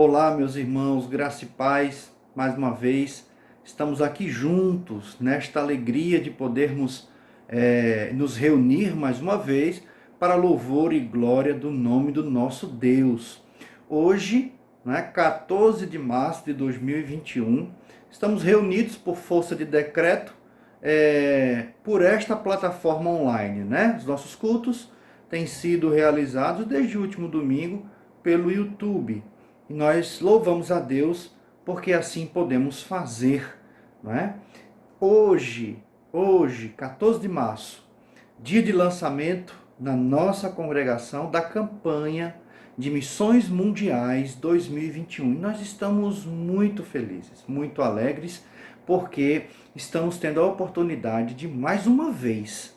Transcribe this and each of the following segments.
Olá, meus irmãos, graça e paz, mais uma vez, estamos aqui juntos, nesta alegria de podermos nos reunir mais uma vez para louvor e glória do nome do nosso Deus. Hoje, 14 de março de 2021, estamos reunidos por força de decreto por esta plataforma online, Os nossos cultos têm sido realizados desde o último domingo pelo YouTube. E nós louvamos a Deus porque assim podemos fazer, Hoje, 14 de março, dia de lançamento na nossa congregação da campanha de Missões Mundiais 2021. E nós estamos muito felizes, muito alegres, porque estamos tendo a oportunidade de mais uma vez,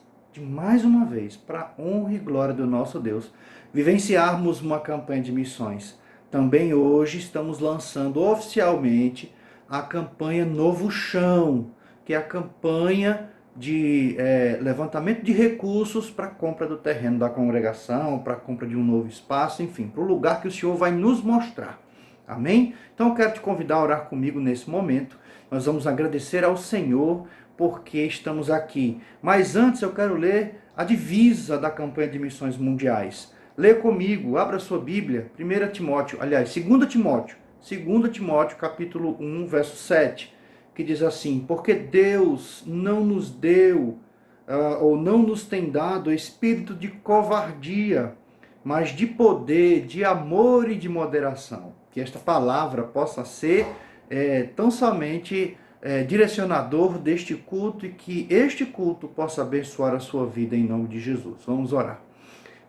para a honra e glória do nosso Deus, vivenciarmos uma campanha de missões. Também hoje estamos lançando oficialmente a campanha Novo Chão, que é a campanha de levantamento de recursos para a compra do terreno da congregação, para a compra de um novo espaço, enfim, para o lugar que o Senhor vai nos mostrar. Amém? Então eu quero te convidar a orar comigo nesse momento. Nós vamos agradecer ao Senhor porque estamos aqui. Mas antes eu quero ler a divisa da campanha de missões mundiais. Lê comigo, abra sua Bíblia, 2 Timóteo, capítulo 1, verso 7, que diz assim: porque Deus não nos deu, ou não nos tem dado espírito de covardia, mas de poder, de amor e de moderação. Que esta palavra possa ser tão somente direcionador deste culto e que este culto possa abençoar a sua vida em nome de Jesus. Vamos orar.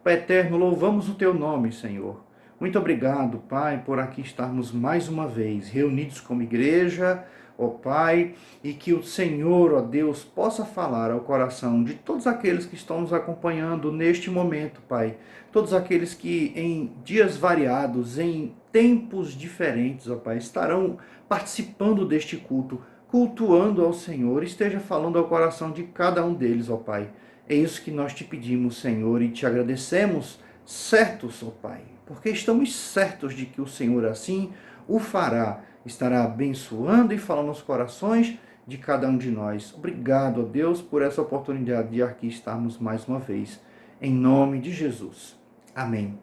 Pai eterno, louvamos o teu nome, Senhor. Muito obrigado, Pai, por aqui estarmos mais uma vez reunidos como igreja, ó Pai, e que o Senhor, ó Deus, possa falar ao coração de todos aqueles que estão nos acompanhando neste momento, Pai. Todos aqueles que em dias variados, em tempos diferentes, ó Pai, estarão participando deste culto, cultuando ao Senhor, esteja falando ao coração de cada um deles, ó Pai. É isso que nós te pedimos, Senhor, e te agradecemos, certos, ó Pai, porque estamos certos de que o Senhor assim o fará, estará abençoando e falando aos corações de cada um de nós. Obrigado, ó Deus, por essa oportunidade de aqui estarmos mais uma vez, em nome de Jesus. Amém.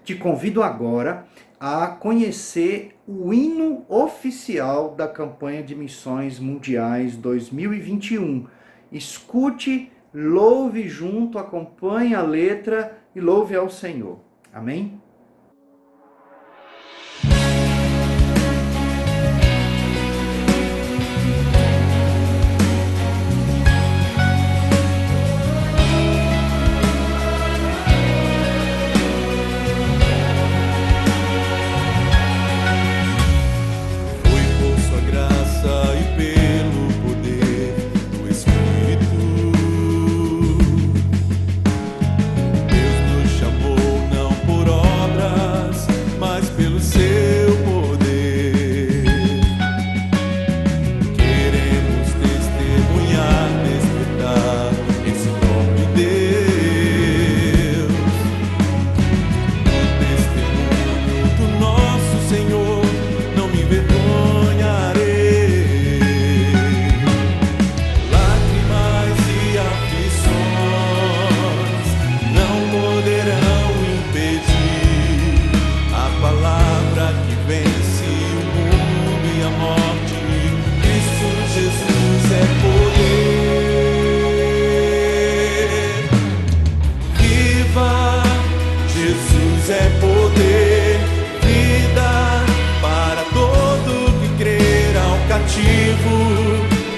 Te convido agora a conhecer o hino oficial da campanha de Missões Mundiais 2021. Escute, louve junto, acompanhe a letra e louve ao Senhor. Amém?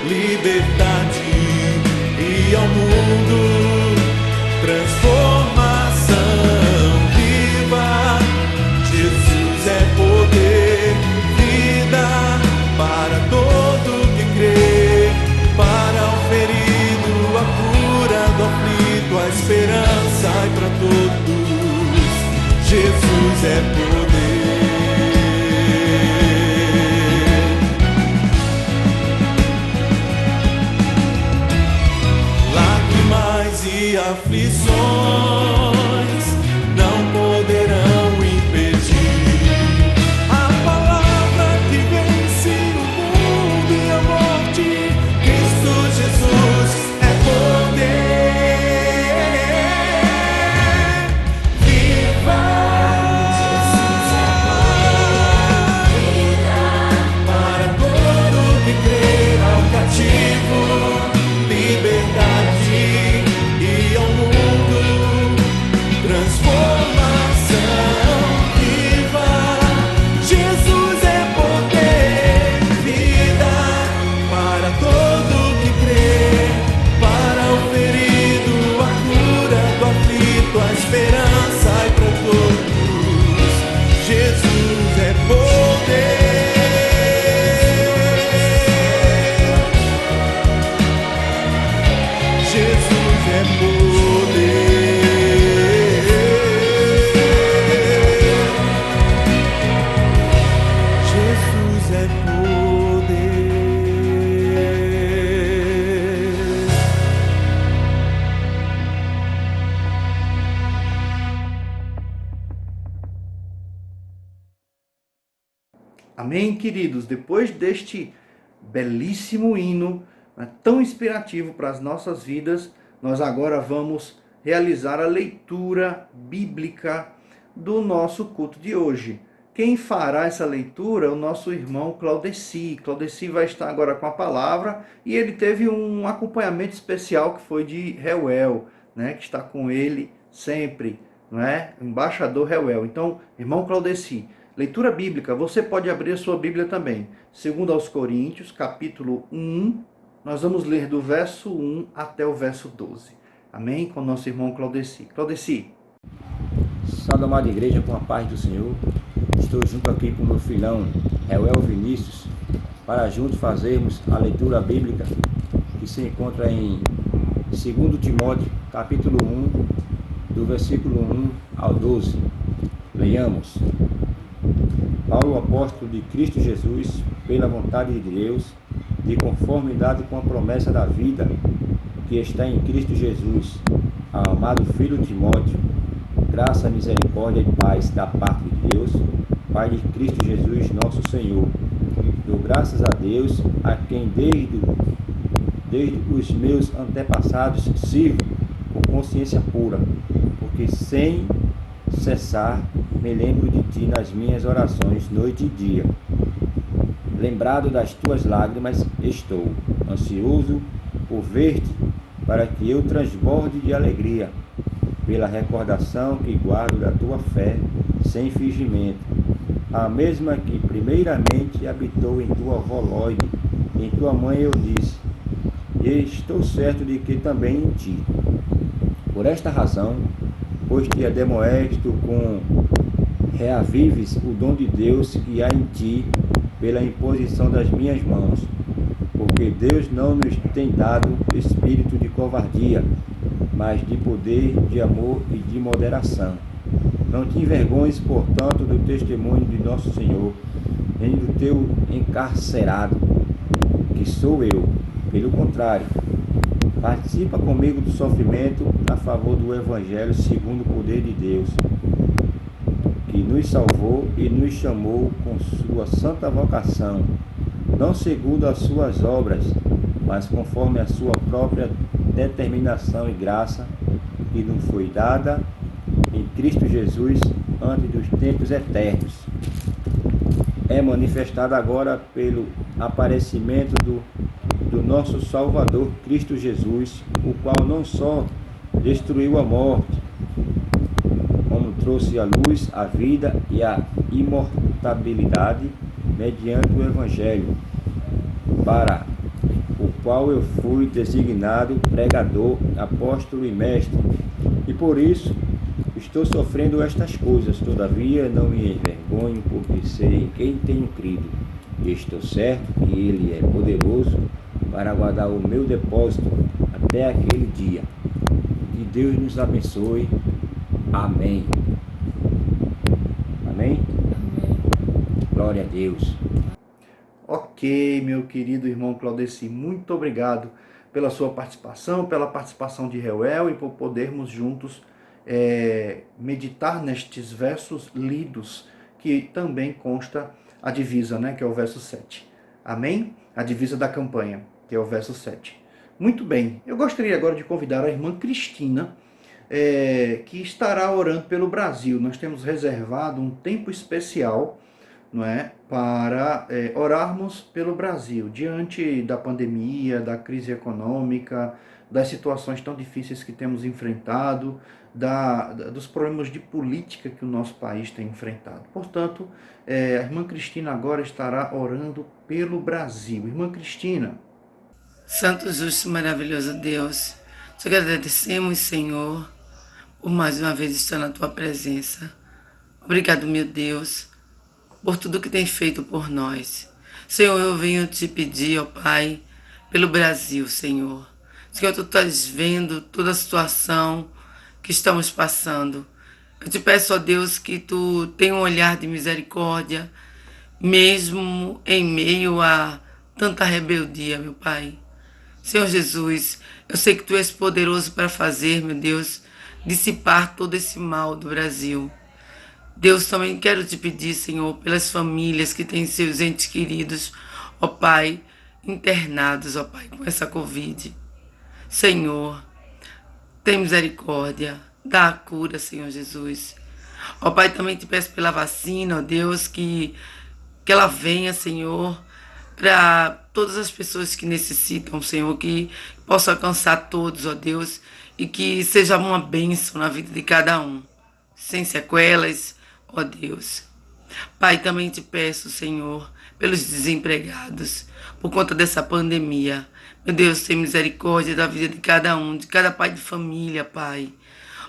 Liberdade e ao mundo transformação. Viva Jesus é poder, vida para todo que crê, para o ferido, a cura do aflito, a esperança e para todos. Jesus é poder. E aflições não poderão impedir a palavra Amém, queridos? Depois deste belíssimo hino, né, tão inspirativo para as nossas vidas, nós agora vamos realizar a leitura bíblica do nosso culto de hoje. Quem fará essa leitura é o nosso irmão Claudeci. Claudeci vai estar agora com a palavra e ele teve um acompanhamento especial que foi de Reuel, né, que está com ele sempre, não é? O embaixador Reuel. Então, irmão Claudeci, leitura bíblica, você pode abrir a sua Bíblia também. Segundo aos Coríntios, capítulo 1, nós vamos ler do verso 1 até o verso 12. Amém? Com o nosso irmão Claudeci. Claudeci. Salve, amada igreja, com a paz do Senhor. Estou junto aqui com o meu filhão, Reuel Vinícius, para juntos fazermos a leitura bíblica que se encontra em 2 Timóteo, capítulo 1, do versículo 1 ao 12. Leiamos. Paulo, apóstolo de Cristo Jesus, pela vontade de Deus, de conformidade com a promessa da vida que está em Cristo Jesus, ao amado filho Timóteo, graça, misericórdia e paz da parte de Deus, Pai de Cristo Jesus, nosso Senhor. Dou graças a Deus, a quem desde os meus antepassados sirvo com consciência pura, porque sem cessar me lembro de ti nas minhas orações, noite e dia. Lembrado das tuas lágrimas estou, ansioso por ver-te, para que eu transborde de alegria, pela recordação que guardo da tua fé, sem fingimento, a mesma que primeiramente habitou em tua avó Lóide, em tua mãe eu disse, e estou certo de que também em ti. Por esta razão, pois te ademoesto com reavives o dom de Deus que há em ti, pela imposição das minhas mãos, porque Deus não nos tem dado espírito de covardia, mas de poder, de amor e de moderação. Não te envergonhes, portanto, do testemunho de nosso Senhor, nem do teu encarcerado, que sou eu. Pelo contrário, participa comigo do sofrimento a favor do Evangelho segundo o poder de Deus, que nos salvou e nos chamou com sua santa vocação, não segundo as suas obras, mas conforme a sua própria determinação e graça, que nos foi dada em Cristo Jesus antes dos tempos eternos. É manifestada agora pelo aparecimento do nosso Salvador Cristo Jesus, o qual não só destruiu a morte, como trouxe à luz a vida e a imortalidade mediante o Evangelho, para o qual eu fui designado pregador, apóstolo e mestre, e por isso estou sofrendo estas coisas. Todavia não me envergonho, porque sei em quem tenho crido, e estou certo que Ele é poderoso para guardar o meu depósito até aquele dia. Que Deus nos abençoe. Amém. Amém? Glória a Deus. Ok, meu querido irmão Claudeci, muito obrigado pela sua participação, pela participação de Reuel e por podermos juntos meditar nestes versos lidos, que também consta a divisa, né, que é o verso 7. Amém? A divisa da campanha, que é o verso 7. Muito bem, eu gostaria agora de convidar a irmã Cristina, que estará orando pelo Brasil. Nós temos reservado um tempo especial, não é, para orarmos pelo Brasil, diante da pandemia, da crise econômica, das situações tão difíceis que temos enfrentado, dos problemas de política que o nosso país tem enfrentado. Portanto, a irmã Cristina agora estará orando pelo Brasil. Irmã Cristina. Santo, justo e maravilhoso Deus, te agradecemos, Senhor, por mais uma vez estar na tua presença. Obrigado, meu Deus, por tudo que tem feito por nós. Senhor, eu venho te pedir, ó Pai, pelo Brasil, Senhor. Senhor, tu estás vendo toda a situação que estamos passando. Eu te peço, ó Deus, que tu tenha um olhar de misericórdia, mesmo em meio a tanta rebeldia, meu Pai. Senhor Jesus, eu sei que tu és poderoso para fazer, meu Deus, dissipar todo esse mal do Brasil. Deus, também quero te pedir, Senhor, pelas famílias que têm seus entes queridos, ó Pai, internados, ó Pai, com essa Covid. Senhor, tem misericórdia, dá a cura, Senhor Jesus. Ó Pai, também te peço pela vacina, ó Deus, que ela venha, Senhor, para todas as pessoas que necessitam, Senhor, que possa alcançar todos, ó Deus, e que seja uma bênção na vida de cada um, sem sequelas, ó Deus. Pai, também te peço, Senhor, pelos desempregados, por conta dessa pandemia. Meu Deus, tem misericórdia da vida de cada um, de cada pai de família, Pai.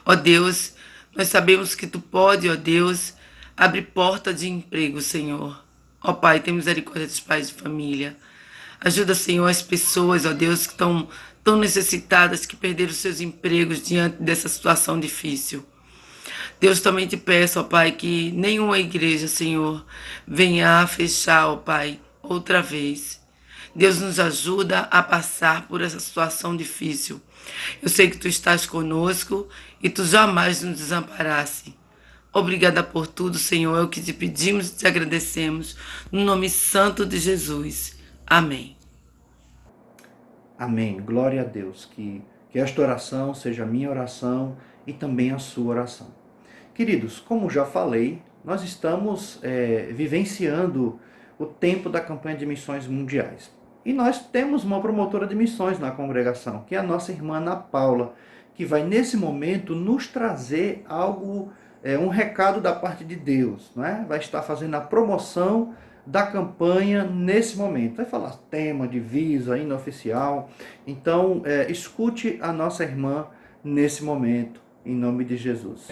Ó Deus, nós sabemos que Tu pode, ó Deus, abrir porta de emprego, Senhor. Ó Pai, tem misericórdia dos pais de família. Ajuda, Senhor, as pessoas, ó Deus, que estão tão necessitadas, que perderam seus empregos diante dessa situação difícil. Deus, também te peço, ó Pai, que nenhuma igreja, Senhor, venha a fechar, ó Pai, outra vez. Deus, nos ajuda a passar por essa situação difícil. Eu sei que Tu estás conosco e Tu jamais nos desamparaste. Obrigada por tudo, Senhor, é o que te pedimos e te agradecemos, no nome santo de Jesus. Amém. Amém. Glória a Deus. Que esta oração seja a minha oração e também a sua oração. Queridos, como já falei, nós estamos vivenciando o tempo da campanha de missões mundiais. E nós temos uma promotora de missões na congregação, que é a nossa irmã Ana Paula, que vai nesse momento nos trazer algo, um recado da parte de Deus, né? Vai estar fazendo a promoção da campanha nesse momento. Vai falar tema, divisa, hino oficial. Então, escute a nossa irmã nesse momento, em nome de Jesus.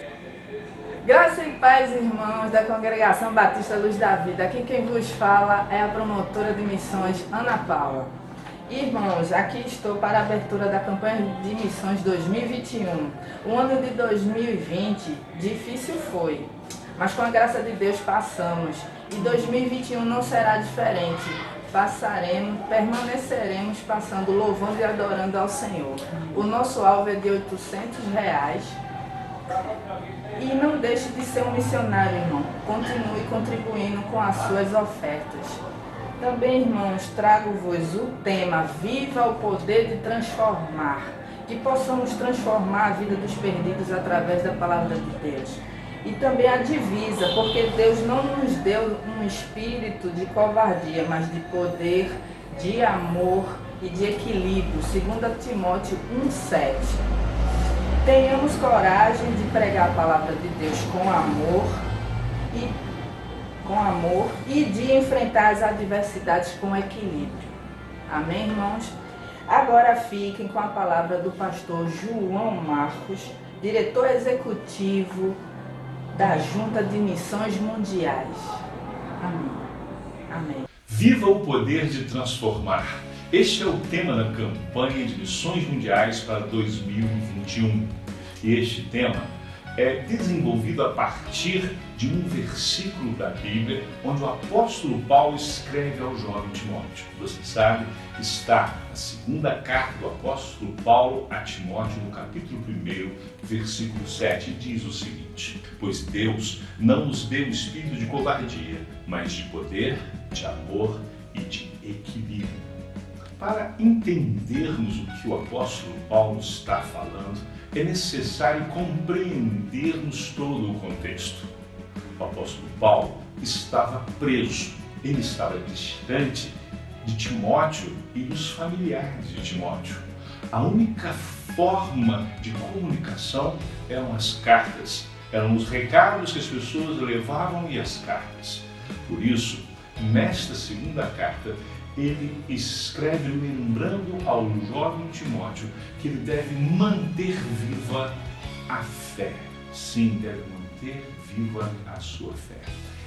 Graça e paz, irmãos da Congregação Batista Luz da Vida. Aqui quem vos fala é a promotora de missões Ana Paula. Irmãos, aqui estou para a abertura da campanha de missões 2021. O ano de 2020 difícil foi, mas com a graça de Deus passamos. E 2021 não será diferente. Permaneceremos passando, louvando e adorando ao Senhor. O nosso alvo é de R$800. E não deixe de ser um missionário, irmão. Continue contribuindo com as suas ofertas. Também, irmãos, trago-vos o tema Viva o Poder de Transformar. Que possamos transformar a vida dos perdidos através da palavra de Deus. E também a divisa, porque Deus não nos deu um espírito de covardia, mas de poder, de amor e de equilíbrio. 2 Timóteo 1,7. Tenhamos coragem de pregar a palavra de Deus com amor e de enfrentar as adversidades com equilíbrio. Amém, irmãos? Agora fiquem com a palavra do pastor João Marcos, diretor executivo da Junta de Missões Mundiais. Amém. Amém. Viva o poder de transformar. Este é o tema da campanha de missões mundiais para 2021. E este tema é desenvolvido a partir de um versículo da Bíblia, onde o apóstolo Paulo escreve ao jovem Timóteo. Você sabe, está na segunda carta do apóstolo Paulo a Timóteo, no capítulo 1, versículo 7, diz o seguinte: pois Deus não nos deu espírito de covardia, mas de poder, de amor e de equilíbrio. Para entendermos o que o apóstolo Paulo está falando, é necessário compreendermos todo o contexto. O apóstolo Paulo estava preso, ele estava distante de Timóteo e dos familiares de Timóteo. A única forma de comunicação eram as cartas, eram os recados que as pessoas levavam e as cartas. Por isso, nesta segunda carta, ele escreve lembrando ao jovem Timóteo que ele deve manter viva a fé. Sim, deve manter viva a sua fé.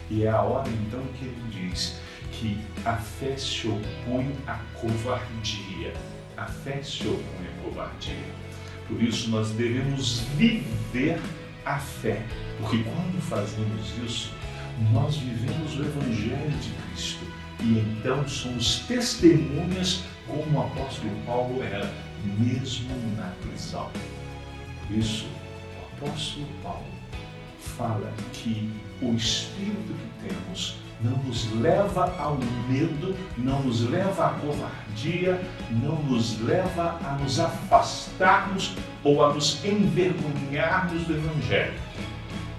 E é a hora então que ele diz que a fé se opõe à covardia. A fé se opõe à covardia. Por isso nós devemos viver a fé, porque quando fazemos isso, nós vivemos o Evangelho de Cristo. E então somos testemunhas como o apóstolo Paulo era, mesmo na prisão. Por isso, o apóstolo Paulo fala que o espírito que temos não nos leva ao medo, não nos leva à covardia, não nos leva a nos afastarmos ou a nos envergonharmos do Evangelho.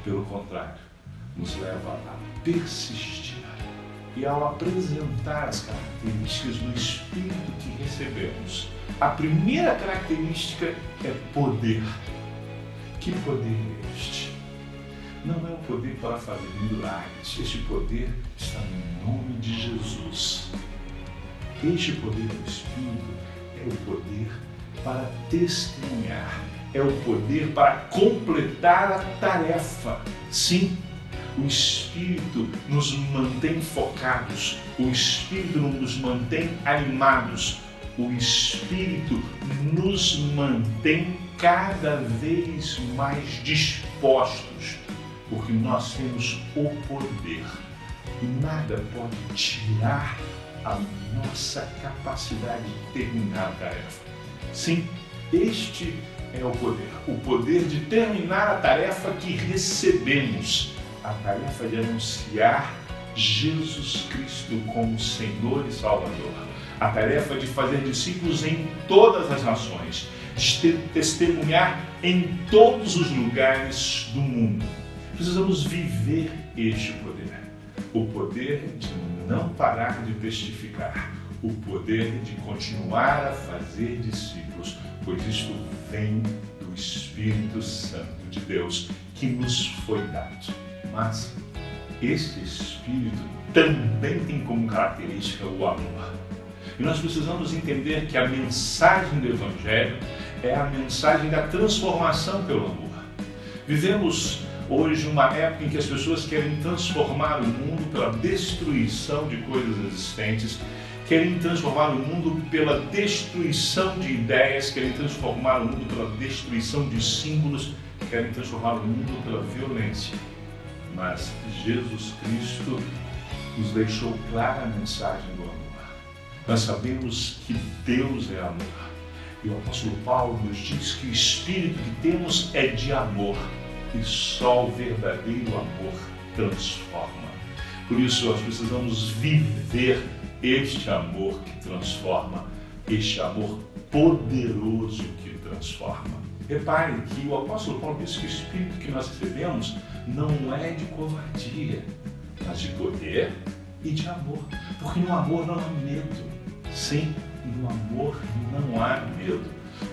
Pelo contrário, nos leva a persistir. E ao apresentar as características do Espírito que recebemos, a primeira característica é poder. Que poder é este? Não é um poder para fazer milagres. Este poder está no nome de Jesus. Este poder do Espírito é o poder para testemunhar. É o poder para completar a tarefa. Sim, o Espírito nos mantém focados. O Espírito nos mantém animados. O Espírito nos mantém cada vez mais dispostos, porque nós temos o poder e nada pode tirar a nossa capacidade de terminar a tarefa. Sim, este é o poder de terminar a tarefa que recebemos, a tarefa de anunciar Jesus Cristo como Senhor e Salvador, a tarefa de fazer discípulos em todas as nações, de testemunhar em todos os lugares do mundo. Precisamos viver este poder, o poder de não parar de testificar, o poder de continuar a fazer discípulos, pois isto vem do Espírito Santo de Deus que nos foi dado. Mas este Espírito também tem como característica o amor. E nós precisamos entender que a mensagem do Evangelho é a mensagem da transformação pelo amor. Vivemos hoje uma época em que as pessoas querem transformar o mundo pela destruição de coisas existentes, querem transformar o mundo pela destruição de ideias, querem transformar o mundo pela destruição de símbolos, querem transformar o mundo pela violência. Mas Jesus Cristo nos deixou clara a mensagem do amor. Nós sabemos que Deus é amor. E o apóstolo Paulo nos diz que o espírito que temos é de amor. E só o verdadeiro amor transforma. Por isso nós precisamos viver este amor que transforma, este amor poderoso que transforma. Repare que o apóstolo Paulo diz que o espírito que nós recebemos não é de covardia, mas de poder e de amor. Porque no amor não há medo. Sim, no amor não há medo.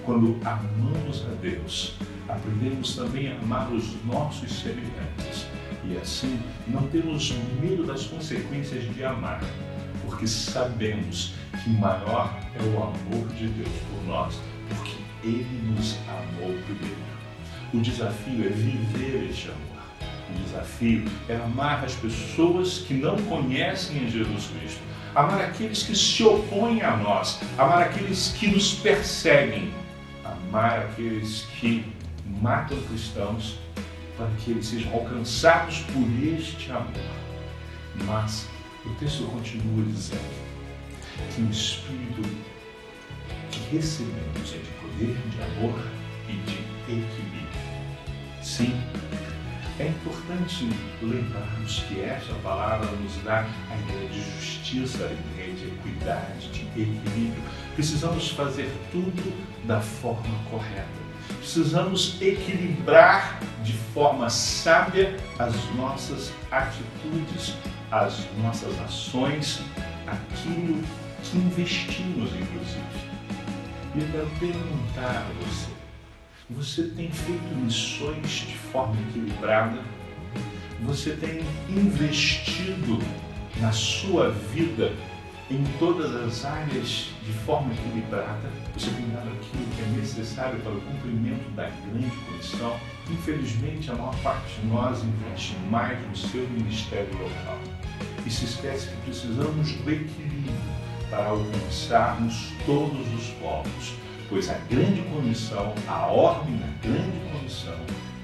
Quando amamos a Deus, aprendemos também a amar os nossos semelhantes. E assim, não temos medo das consequências de amar, porque sabemos que maior é o amor de Deus por nós, porque Ele nos amou primeiro. O desafio é viver este amor. O desafio é amar as pessoas que não conhecem a Jesus Cristo, amar aqueles que se opõem a nós, amar aqueles que nos perseguem, amar aqueles que matam cristãos, para que eles sejam alcançados por este amor. Mas o texto continua dizendo que o Espírito que recebemos é de poder, de amor e de equilíbrio. Sim, é importante lembrarmos que esta palavra nos dá a ideia de justiça, a ideia de equidade, de equilíbrio. Precisamos fazer tudo da forma correta. Precisamos equilibrar de forma sábia as nossas atitudes, as nossas ações, aquilo que investimos, inclusive. E eu quero perguntar a você, você tem feito missões de forma equilibrada? Você tem investido na sua vida em todas as áreas de forma equilibrada? Você tem dado aquilo que é necessário para o cumprimento da grande comissão? Infelizmente, a maior parte de nós investe mais no seu ministério local e se esquece que precisamos do equilíbrio para alcançarmos todos os povos, pois a grande comissão, a ordem da grande comissão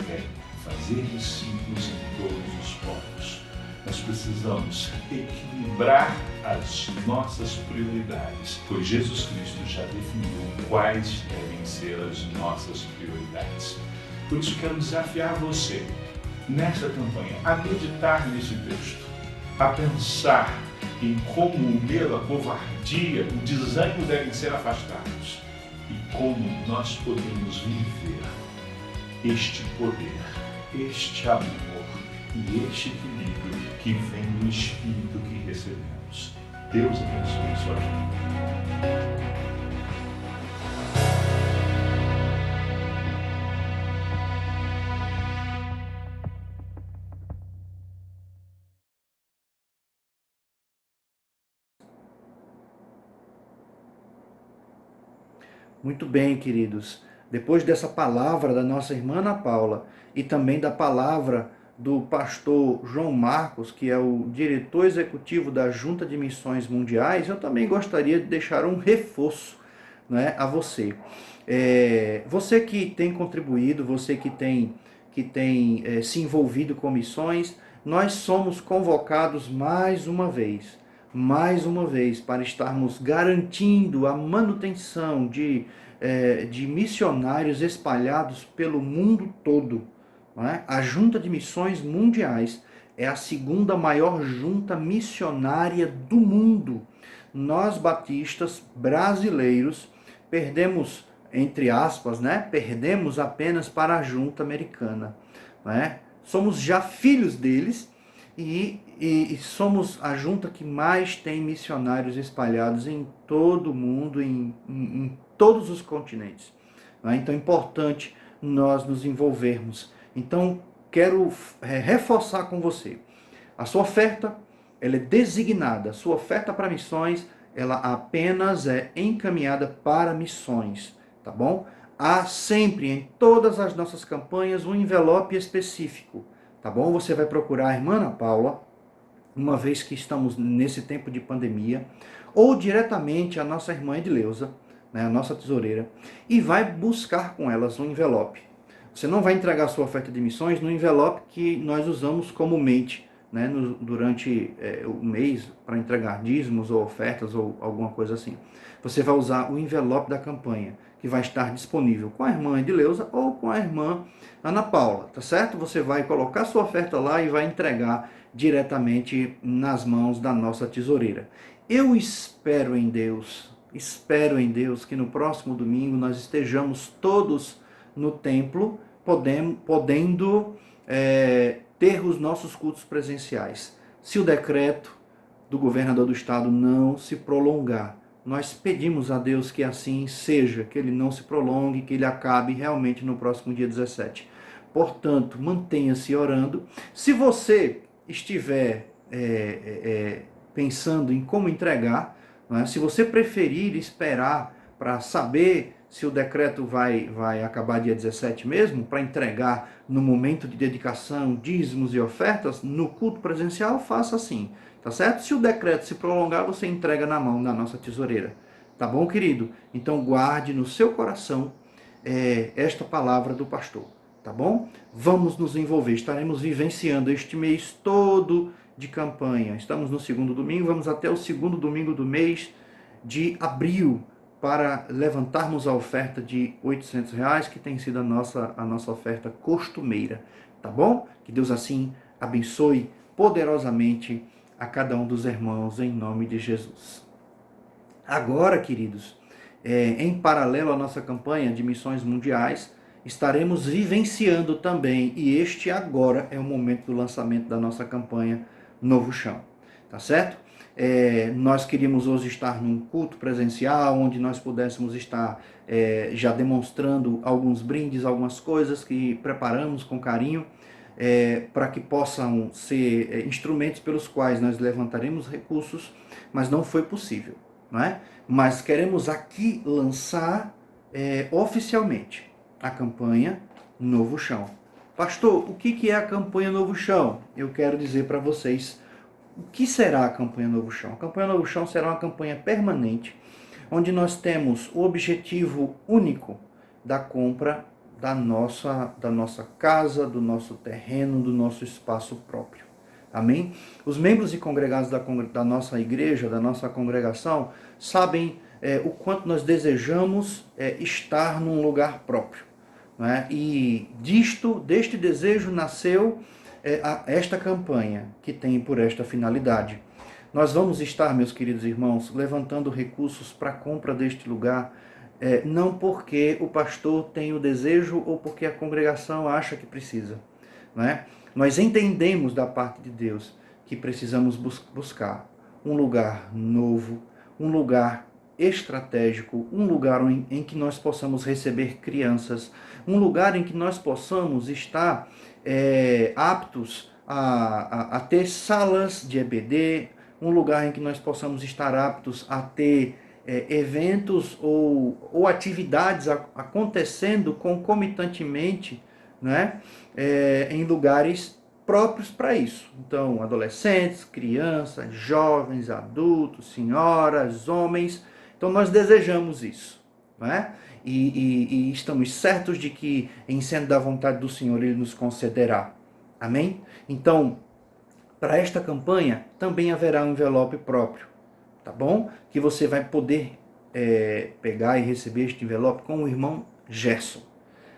é fazer discípulos em todos os povos. Nós precisamos equilibrar as nossas prioridades, pois Jesus Cristo já definiu quais devem ser as nossas prioridades. Por isso quero desafiar você. nessa campanha a meditar nesse texto, a pensar em como o medo, a covardia, o desânimo devem ser afastados e como nós podemos viver este poder, este amor e este equilíbrio que vem do Espírito que recebemos. Deus abençoe sua vida. Muito bem, queridos. Depois dessa palavra da nossa irmã Ana Paula e também da palavra do pastor João Marcos, que é o diretor executivo da Junta de Missões Mundiais, eu também gostaria de deixar um reforço, né, a você. Você que tem contribuído, você que tem se envolvido com missões, nós somos convocados mais uma vez, para estarmos garantindo a manutenção de missionários espalhados pelo mundo todo. Não é? A Junta de Missões Mundiais é a segunda maior junta missionária do mundo. Nós, batistas brasileiros, perdemos, entre aspas, né? Perdemos apenas para a junta americana. Não é? Somos já filhos deles, e somos a junta que mais tem missionários espalhados em todo o mundo, em todos os continentes. Então é importante nós nos envolvermos. Então quero reforçar com você. A sua oferta, ela é designada. A sua oferta para missões, ela apenas é encaminhada para missões. Tá bom? Há sempre em todas as nossas campanhas um envelope específico. Tá bom? Você vai procurar a irmã Ana Paula, uma vez que estamos nesse tempo de pandemia, ou diretamente a nossa irmã Edileuza, né, a nossa tesoureira, e vai buscar com elas um envelope. Você não vai entregar a sua oferta de missões no envelope que nós usamos comumente, né, durante o mês para entregar dízimos ou ofertas ou alguma coisa assim. Você vai usar o envelope da campanha, que vai estar disponível com a irmã Edileuza ou com a irmã Ana Paula, tá certo? Você vai colocar sua oferta lá e vai entregar diretamente nas mãos da nossa tesoureira. Eu espero em Deus que no próximo domingo nós estejamos todos no templo, podendo ter os nossos cultos presenciais. Se o decreto do governador do estado não se prolongar, nós pedimos a Deus que assim seja, que ele não se prolongue, que ele acabe realmente no próximo dia 17. Portanto, mantenha-se orando. Se você estiver pensando em como entregar, né, se você preferir esperar para saber se o decreto vai acabar dia 17 mesmo, para entregar no momento de dedicação, dízimos e ofertas, no culto presencial, faça assim. Tá certo? Se o decreto se prolongar, você entrega na mão da nossa tesoureira. Tá bom, querido? Então guarde no seu coração esta palavra do pastor. Tá bom? Vamos nos envolver. Estaremos vivenciando este mês todo de campanha. Estamos no segundo domingo, vamos até o segundo domingo do mês de abril para levantarmos a oferta de R$800, que tem sido a nossa oferta costumeira. Tá bom? Que Deus assim abençoe poderosamente a cada um dos irmãos, em nome de Jesus. Agora, queridos, em paralelo à nossa campanha de missões mundiais, estaremos vivenciando também, e este agora é o momento do lançamento da nossa campanha Novo Chão, tá certo? Nós queríamos hoje estar num culto presencial, onde nós pudéssemos estar já demonstrando alguns brindes, algumas coisas que preparamos com carinho, para que possam ser instrumentos pelos quais nós levantaremos recursos, mas não foi possível, não é? Mas queremos aqui lançar oficialmente a campanha Novo Chão. Pastor, o que é a campanha Novo Chão? Eu quero dizer para vocês o que será a campanha Novo Chão. A campanha Novo Chão será uma campanha permanente, onde nós temos o objetivo único da compra da nossa casa, do nosso terreno, do nosso espaço próprio. Amém? Os membros e congregados da nossa igreja, da nossa congregação, sabem o quanto nós desejamos estar num lugar próprio. Não é? E deste desejo nasceu esta campanha que tem por esta finalidade. Nós vamos estar, meus queridos irmãos, levantando recursos para a compra deste lugar, não porque o pastor tem o desejo ou porque a congregação acha que precisa, não é? Nós entendemos da parte de Deus que precisamos buscar um lugar novo, um lugar estratégico, um lugar em que nós possamos receber crianças, um lugar em que nós possamos estar aptos a ter salas de EBD, um lugar em que nós possamos estar aptos a ter eventos ou atividades acontecendo concomitantemente, né, em lugares próprios para isso. Então, adolescentes, crianças, jovens, adultos, senhoras, homens. Então, nós desejamos isso, né? E estamos certos de que, em sendo da vontade do Senhor, Ele nos concederá. Amém? Então, para esta campanha, também haverá um envelope próprio, tá bom? Que você vai poder pegar e receber este envelope com o irmão Gerson,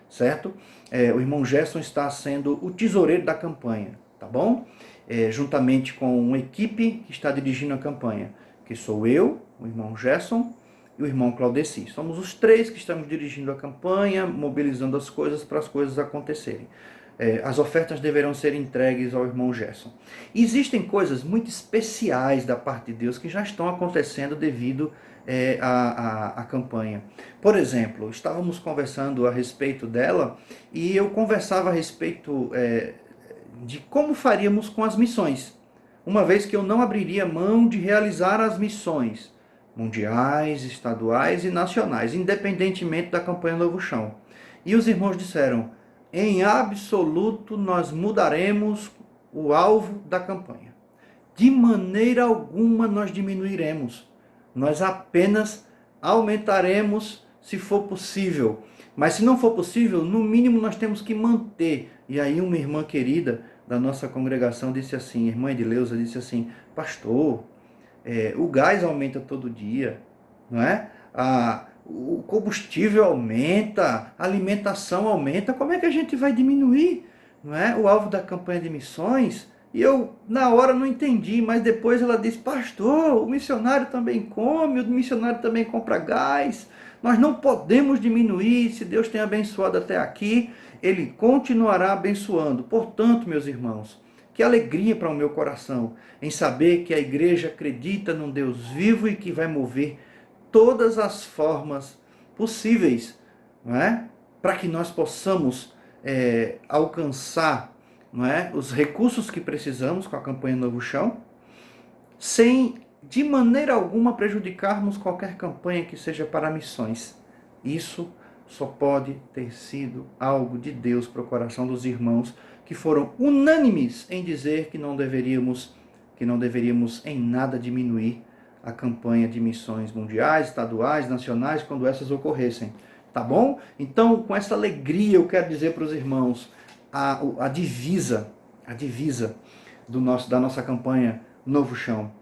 certo? O irmão Gerson está sendo o tesoureiro da campanha, tá bom? Juntamente com uma equipe que está dirigindo a campanha, que sou eu, o irmão Gerson e o irmão Claudeci. Somos os três que estamos dirigindo a campanha, mobilizando as coisas para as coisas acontecerem. As ofertas deverão ser entregues ao irmão Gerson. Existem coisas muito especiais da parte de Deus que já estão acontecendo devido à campanha. Por exemplo, estávamos conversando a respeito dela e eu conversava a respeito de como faríamos com as missões, uma vez que eu não abriria mão de realizar as missões mundiais, estaduais e nacionais, independentemente da campanha Novo Chão. E os irmãos disseram: em absoluto, nós mudaremos o alvo da campanha. De maneira alguma nós diminuiremos. Nós apenas aumentaremos se for possível. Mas se não for possível, no mínimo nós temos que manter. E aí uma irmã querida da nossa congregação disse assim, irmã Edileuza disse assim: pastor, o gás aumenta todo dia, não é? O combustível aumenta, a alimentação aumenta, como é que a gente vai diminuir, não é, o alvo da campanha de missões? E eu, na hora, não entendi, mas depois ela disse: pastor, o missionário também come, o missionário também compra gás, nós não podemos diminuir. Se Deus tem abençoado até aqui, Ele continuará abençoando. Portanto, meus irmãos, que alegria para o meu coração em saber que a igreja acredita num Deus vivo e que vai mover todas as formas possíveis, não é? Para que nós possamos alcançar, não é, os recursos que precisamos com a campanha Novo Chão, sem de maneira alguma prejudicarmos qualquer campanha que seja para missões. Isso só pode ter sido algo de Deus para o coração dos irmãos, que foram unânimes em dizer que não deveríamos em nada diminuir a campanha de missões mundiais, estaduais, nacionais, quando essas ocorressem. Tá bom? Então, com essa alegria, eu quero dizer para os irmãos a divisa da nossa campanha Novo Chão,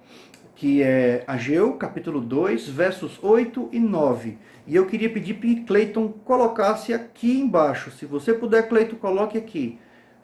que é Ageu, capítulo 2, versos 8 e 9. E eu queria pedir que Cleiton colocasse aqui embaixo. Se você puder, Cleiton, coloque aqui.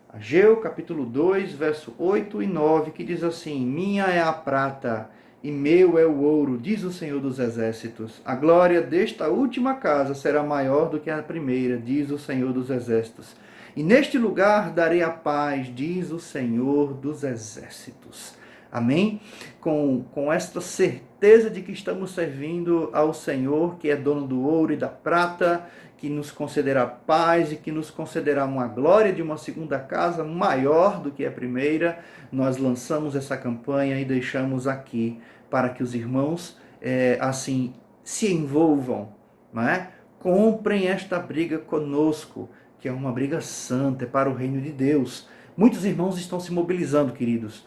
Ageu, capítulo 2, verso 8 e 9, que diz assim: minha é a prata e meu é o ouro, diz o Senhor dos Exércitos. A glória desta última casa será maior do que a primeira, diz o Senhor dos Exércitos. E neste lugar darei a paz, diz o Senhor dos Exércitos. Amém? Com esta certeza de que estamos servindo ao Senhor, que é dono do ouro e da prata, que nos concederá paz e que nos concederá uma glória de uma segunda casa maior do que a primeira, nós lançamos essa campanha e deixamos aqui para que os irmãos assim se envolvam, não é? Comprem esta briga conosco, que é uma briga santa, é para o reino de Deus. Muitos irmãos estão se mobilizando, queridos.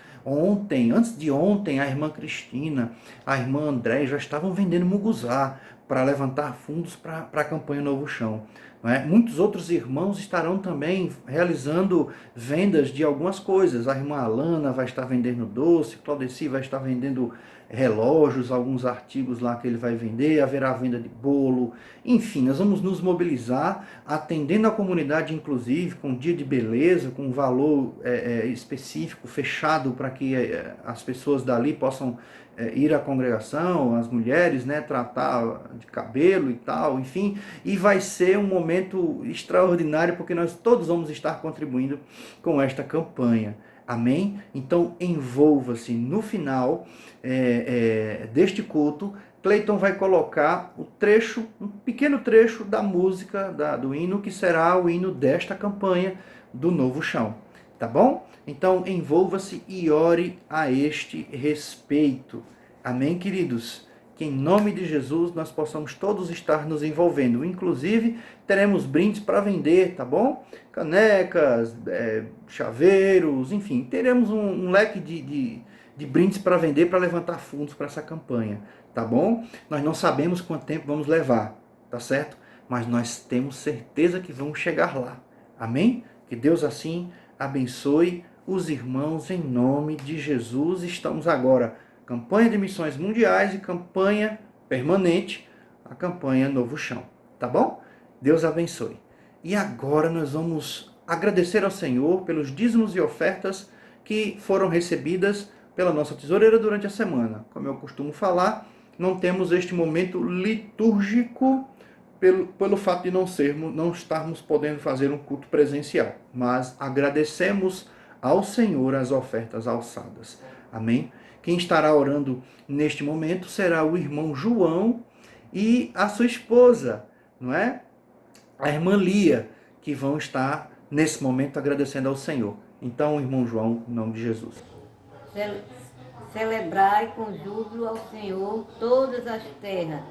Antes de ontem, a irmã Cristina, a irmã André já estavam vendendo muguzá. para levantar fundos para a campanha Novo Chão. Não é? Muitos outros irmãos estarão também realizando vendas de algumas coisas. A irmã Alana vai estar vendendo doce, Claudeci vai estar vendendo relógios, alguns artigos lá que ele vai vender, haverá venda de bolo, enfim, nós vamos nos mobilizar, atendendo a comunidade, inclusive, com dia de beleza, com um valor específico, fechado, para que as pessoas dali possam ir à congregação, as mulheres, né, tratar de cabelo e tal, enfim, e vai ser um momento extraordinário, porque nós todos vamos estar contribuindo com esta campanha. Amém? Então envolva-se. No final deste culto, Cleiton vai colocar o trecho, um pequeno trecho da música, do hino, que será o hino desta campanha do Novo Chão. Tá bom? Então envolva-se e ore a este respeito. Amém, queridos? Que em nome de Jesus nós possamos todos estar nos envolvendo. Inclusive, teremos brindes para vender, tá bom? Canecas, chaveiros, enfim, teremos um leque de brindes para vender, para levantar fundos para essa campanha, tá bom? Nós não sabemos quanto tempo vamos levar, tá certo? Mas nós temos certeza que vamos chegar lá. Amém? Que Deus assim abençoe os irmãos em nome de Jesus. Estamos agora campanha de missões mundiais e campanha permanente, a campanha Novo Chão, tá bom? Deus abençoe. E agora nós vamos agradecer ao Senhor pelos dízimos e ofertas que foram recebidas pela nossa tesoureira durante a semana. Como eu costumo falar, não temos este momento litúrgico pelo fato de não estarmos podendo fazer um culto presencial, mas agradecemos ao Senhor as ofertas alçadas. Amém? Quem estará orando neste momento será o irmão João e a sua esposa, não é? A irmã Lia, que vão estar nesse momento agradecendo ao Senhor. Então, irmão João, em nome de Jesus. Celebrai com júbilo ao Senhor todas as terras.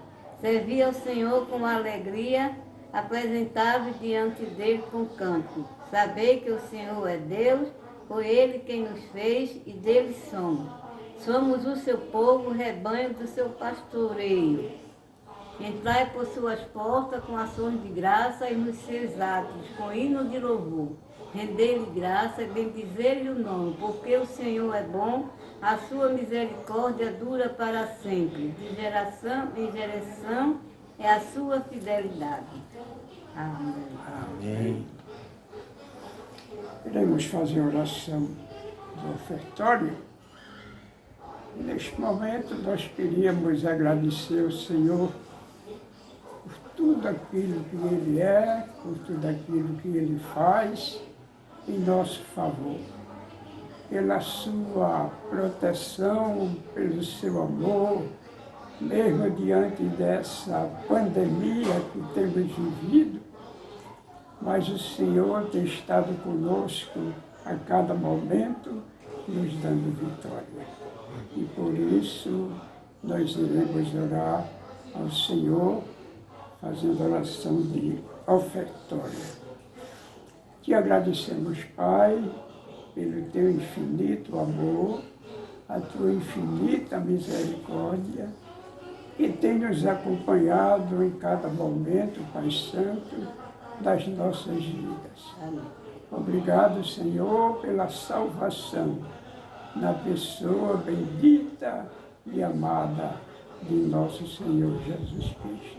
Servi ao Senhor com alegria, apresentai-vos diante dele com canto. Sabei que o Senhor é Deus, foi ele quem nos fez e dele somos. Somos o seu povo, rebanho do seu pastoreio. Entrai por suas portas com ações de graça e nos seus atos, com hino de louvor. Rendei-lhe graça e bendizei-lhe o nome, porque o Senhor é bom, a sua misericórdia dura para sempre. De geração em geração é a sua fidelidade. Amém. Amém. Iremos fazer a oração do ofertório. Neste momento nós queríamos agradecer ao Senhor por tudo aquilo que Ele é, por tudo aquilo que Ele faz em nosso favor, pela sua proteção, pelo seu amor, mesmo diante dessa pandemia que temos vivido, mas o Senhor tem estado conosco a cada momento, nos dando vitória. E por isso nós iremos orar ao Senhor, fazendo oração de ofertório. Te agradecemos, Pai, pelo teu infinito amor, a tua infinita misericórdia, que tem nos acompanhado em cada momento, Pai Santo, das nossas vidas. Obrigado, Senhor, pela salvação na pessoa bendita e amada de nosso Senhor Jesus Cristo.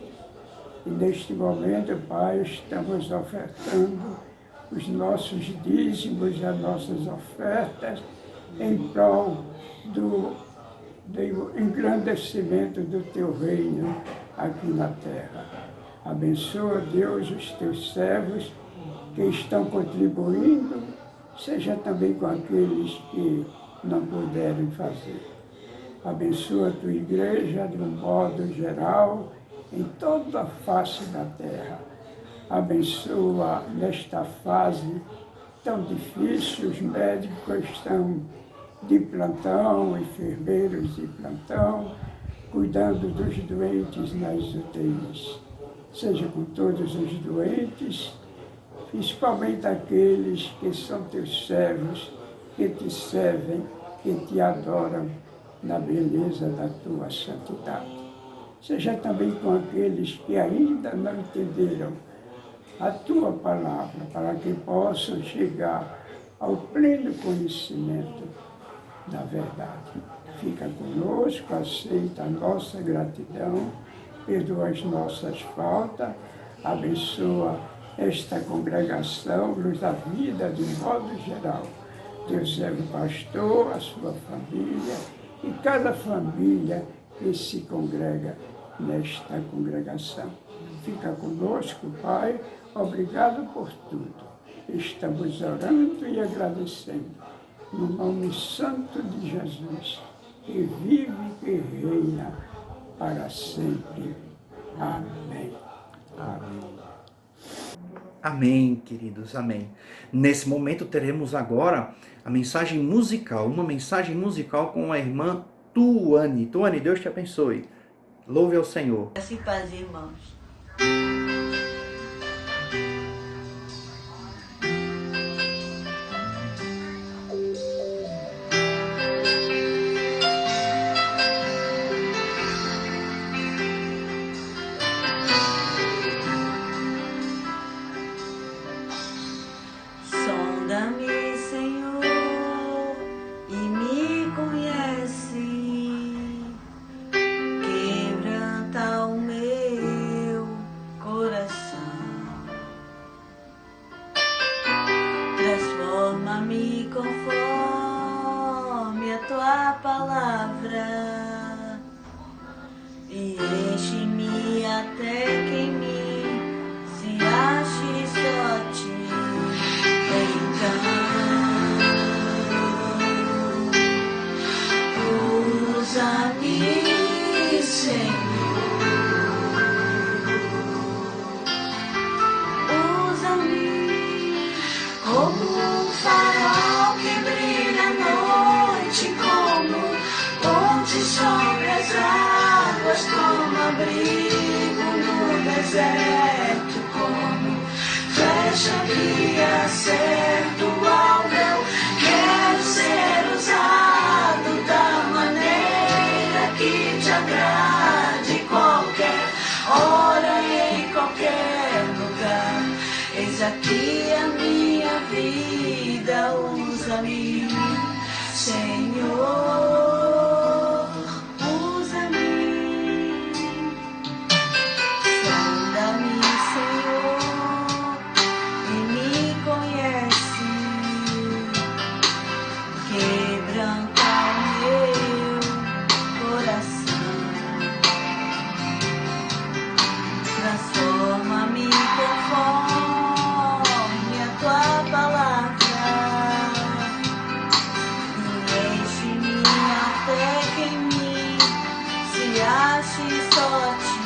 E neste momento, Pai, estamos ofertando os nossos dízimos, as nossas ofertas, em prol do engrandecimento do Teu reino aqui na terra. Abençoa, Deus, os Teus servos que estão contribuindo, seja também com aqueles que não puderem fazer. Abençoa a Tua igreja de um modo geral, em toda a face da terra. Abençoa nesta fase tão difícil, os médicos estão de plantão, enfermeiros de plantão, cuidando dos doentes nas UTIs. Seja com todos os doentes, principalmente aqueles que são Teus servos, que Te servem, que Te adoram na beleza da Tua santidade. seja também com aqueles que ainda não entenderam a tua palavra, para que possam chegar ao pleno conhecimento da verdade. Fica conosco, aceita a nossa gratidão, perdoa as nossas faltas, abençoa esta congregação, luz da vida de modo geral. Deus é o pastor, a sua família e cada família que se congrega nesta congregação. Fica conosco, Pai, obrigado por tudo. Estamos orando e agradecendo, no nome santo de Jesus, que vive e que reina para sempre. Amém. Amém. Amém, queridos, amém. Nesse momento teremos agora a mensagem musical, uma mensagem musical com a irmã Tuane. Tuane, Deus te abençoe. Louve ao Senhor. Graça e paz, irmãos. Sonda-me, Senhor, e me conhece. Quebranta o meu coração. Transforma-me conforme a tua palavra e enche-me até que em mim se ache só ti. Usa-me, Senhor, usa-me como um farol que brilha à noite, como ponte sobre as águas, como abrigo no deserto, como flecha que acerto ao meu. Quero ser usado da maneira que te agrade, qualquer hora, em qualquer lugar. Eis aqui a minha vida, usa-me, Senhor, usa-me. Sonda-me, Senhor, e me conhece. Quebranta o meu coração. Transforma-me conforme a tua palavra e enche-me até que em mim se ache só ti.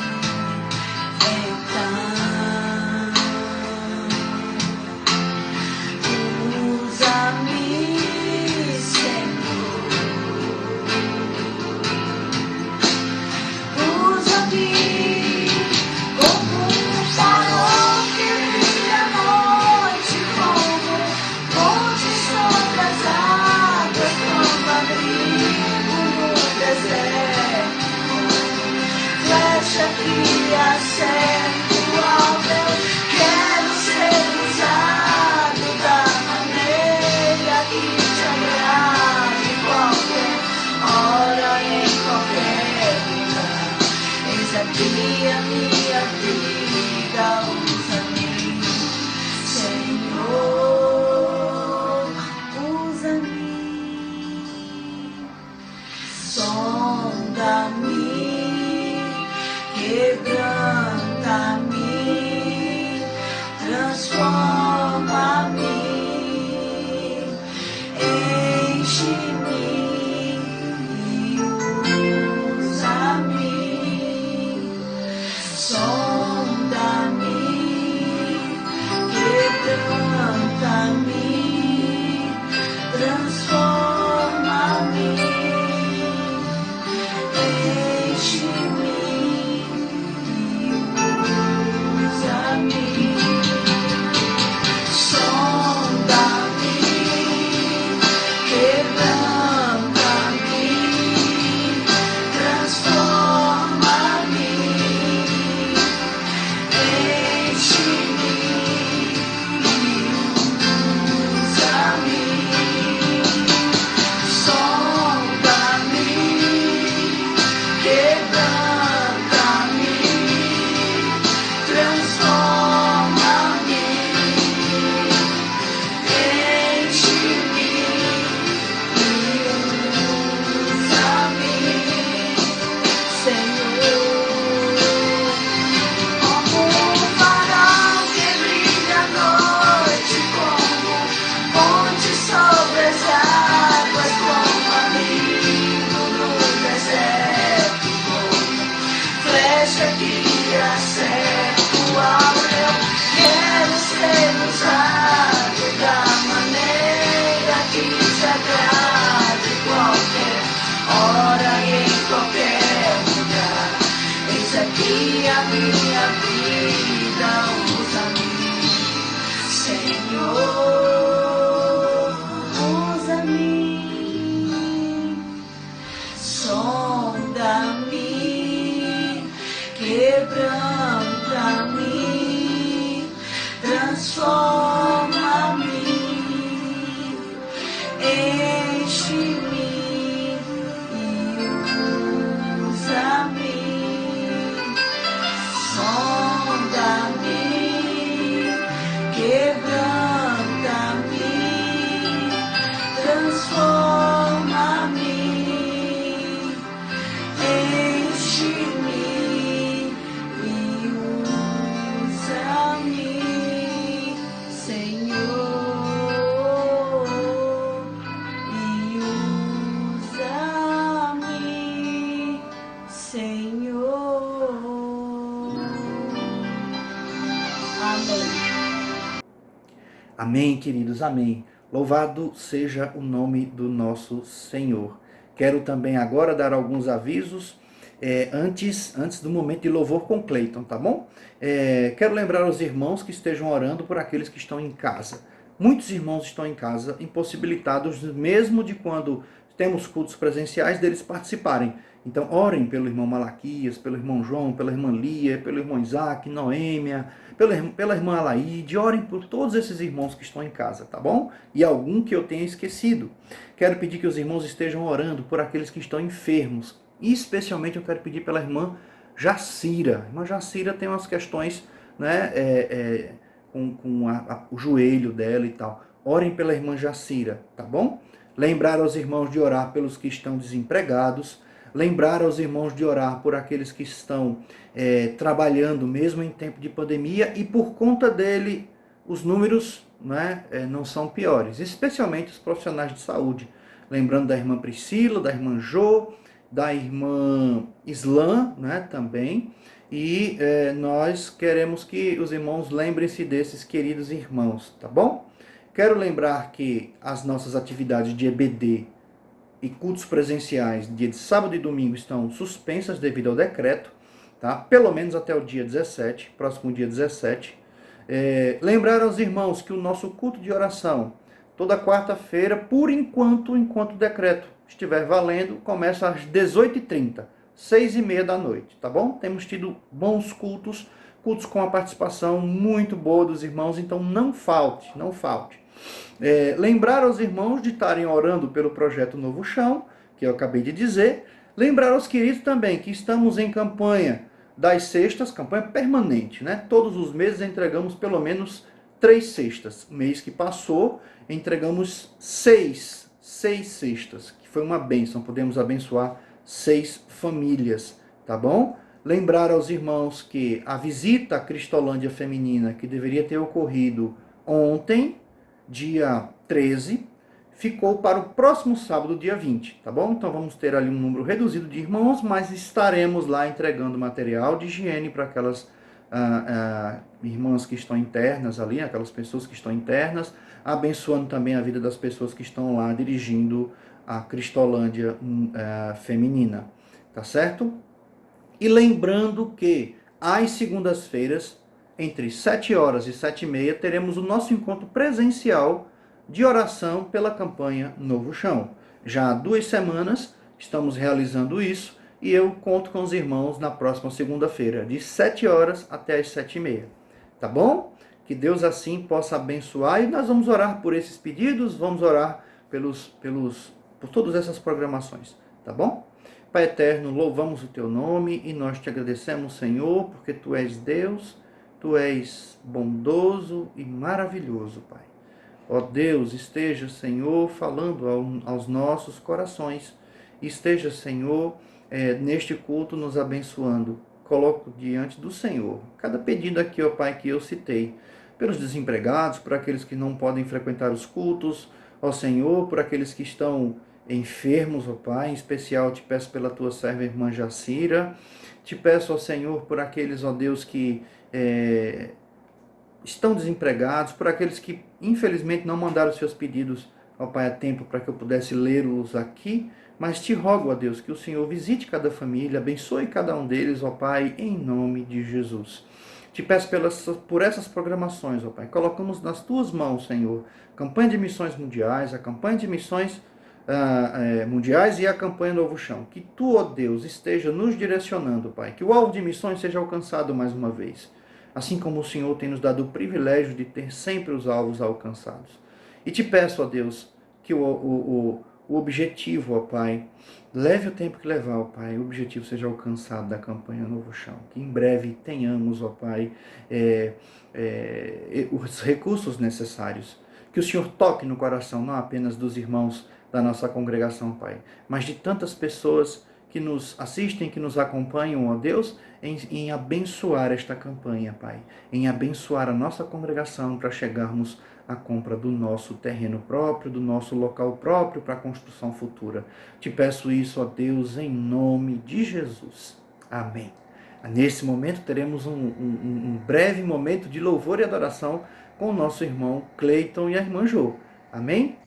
Então, usa-me, Senhor, usa-me como um farol que brilha à noite, como ponte sobre as águas, como abrigo no deserto, flecha que acerto ao meu. Quero ser usado da maneira que te agrade, qualquer hora, em qualquer lugar. Eis aqui a minha vida, usa-me, Senhor, usa-me. Sonda-me, quebranta-me, transforma-me, enche-me e usa-me. Sonda-me, quebranta-me, transforma-me, enche-me e qualquer lugar. Eis aqui a minha vida, usa-me, Senhor. Sonda-me, quebranta-me, transforma-me, enche-me e usa-me. Sonda-me, quebranta-me, transforma-me, enche-me e usa-me, Senhor, e usa-me, Senhor. Amém. Amém, queridos, amém. Louvado seja o nome do nosso Senhor. Quero também agora dar alguns avisos antes do momento de louvor com Cleiton, tá bom? Quero lembrar os irmãos que estejam orando por aqueles que estão em casa. Muitos irmãos estão em casa, impossibilitados mesmo de quando temos cultos presenciais deles participarem. Então orem pelo irmão Malaquias, pelo irmão João, pela irmã Lia, pelo irmão Isaac, Noêmia, pela irmã Alaide, orem por todos esses irmãos que estão em casa, tá bom? E algum que eu tenha esquecido. Quero pedir que os irmãos estejam orando por aqueles que estão enfermos. E especialmente eu quero pedir pela irmã Jacira. A irmã Jacira tem umas questões, né, com o joelho dela e tal. Orem pela irmã Jacira, tá bom? Lembrar aos irmãos de orar pelos que estão desempregados. Lembrar aos irmãos de orar por aqueles que estão trabalhando mesmo em tempo de pandemia e por conta dele os números, né, não são piores, especialmente os profissionais de saúde. Lembrando da irmã Priscila, da irmã Jô, da irmã Islã, né, também. E nós queremos que os irmãos lembrem-se desses queridos irmãos, tá bom? Quero lembrar que as nossas atividades de EBD e cultos presenciais, dia de sábado e domingo, estão suspensas devido ao decreto, tá? Pelo menos até o dia 17, próximo dia 17. Lembrar aos irmãos que o nosso culto de oração, toda quarta-feira, por enquanto o decreto estiver valendo, começa às 18h30, 6h30 da noite, tá bom? Temos tido bons cultos com a participação muito boa dos irmãos, então não falte. Lembrar aos irmãos de estarem orando pelo projeto Novo Chão, que eu acabei de dizer. Lembrar aos queridos também que estamos em campanha das cestas, campanha permanente, né? Todos os meses entregamos pelo menos 3 cestas. O mês que passou, entregamos 6 cestas, que foi uma bênção. Podemos abençoar 6 famílias, tá bom? Lembrar aos irmãos que a visita à Cristolândia Feminina, que deveria ter ocorrido ontem, dia 13, ficou para o próximo sábado, dia 20, tá bom? Então vamos ter ali um número reduzido de irmãos, mas estaremos lá entregando material de higiene para aquelas irmãs que estão internas ali, aquelas pessoas que estão internas, abençoando também a vida das pessoas que estão lá dirigindo a Cristolândia Feminina, tá certo? E lembrando que às segundas-feiras, entre 7 horas e 7h30, teremos o nosso encontro presencial de oração pela campanha Novo Chão. Já há 2 semanas estamos realizando isso e eu conto com os irmãos na próxima segunda-feira, de 7 horas até as 7h30. Tá bom? Que Deus assim possa abençoar e nós vamos orar por esses pedidos, vamos orar por todas essas programações. Tá bom? Pai eterno, louvamos o teu nome e nós te agradecemos, Senhor, porque tu és Deus. Tu és bondoso e maravilhoso, Pai. Ó Deus, esteja, Senhor, falando aos nossos corações. Esteja, Senhor, neste culto nos abençoando. Coloco diante do Senhor cada pedido aqui, ó Pai, que eu citei. Pelos desempregados, por aqueles que não podem frequentar os cultos. Ó Senhor, por aqueles que estão enfermos, ó Pai. Em especial, te peço pela tua serva irmã Jacira. Te peço, ó Senhor, por aqueles, ó Deus, que estão desempregados, por aqueles que infelizmente não mandaram seus pedidos ó Pai, a tempo para que eu pudesse lê-los aqui, mas te rogo, ó Deus, que o Senhor visite cada família, abençoe cada um deles, ó Pai, em nome de Jesus. Te peço por essas programações, ó Pai. Colocamos nas tuas mãos, Senhor, campanha de missões mundiais, a campanha de missões mundiais e a campanha Novo Chão. Que tu, ó Deus, esteja nos direcionando, Pai. Que o alvo de missões seja alcançado mais uma vez. Assim como o Senhor tem nos dado o privilégio de ter sempre os alvos alcançados. E te peço, ó Deus, que o objetivo, ó Pai, leve o tempo que levar, ó Pai, o objetivo seja alcançado da campanha Novo Chão. Que em breve tenhamos, ó Pai, os recursos necessários. Que o Senhor toque no coração, não apenas dos irmãos da nossa congregação, Pai, mas de tantas pessoas que nos assistem, que nos acompanham, ó Deus, em abençoar esta campanha, Pai, em abençoar a nossa congregação para chegarmos à compra do nosso terreno próprio, do nosso local próprio para a construção futura. Te peço isso, ó Deus, em nome de Jesus. Amém. Nesse momento teremos um breve momento de louvor e adoração com o nosso irmão Cleiton e a irmã Jo. Amém?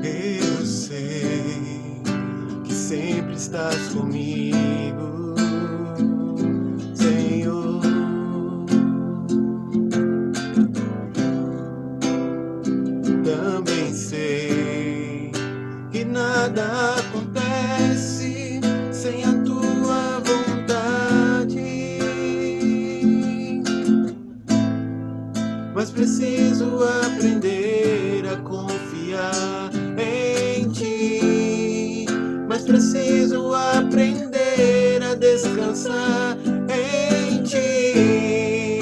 Eu sei que sempre estás comigo, Senhor. Também sei que nada acontece sem a tua vontade, mas preciso aprender a confiar em ti, mas preciso aprender a descansar em ti.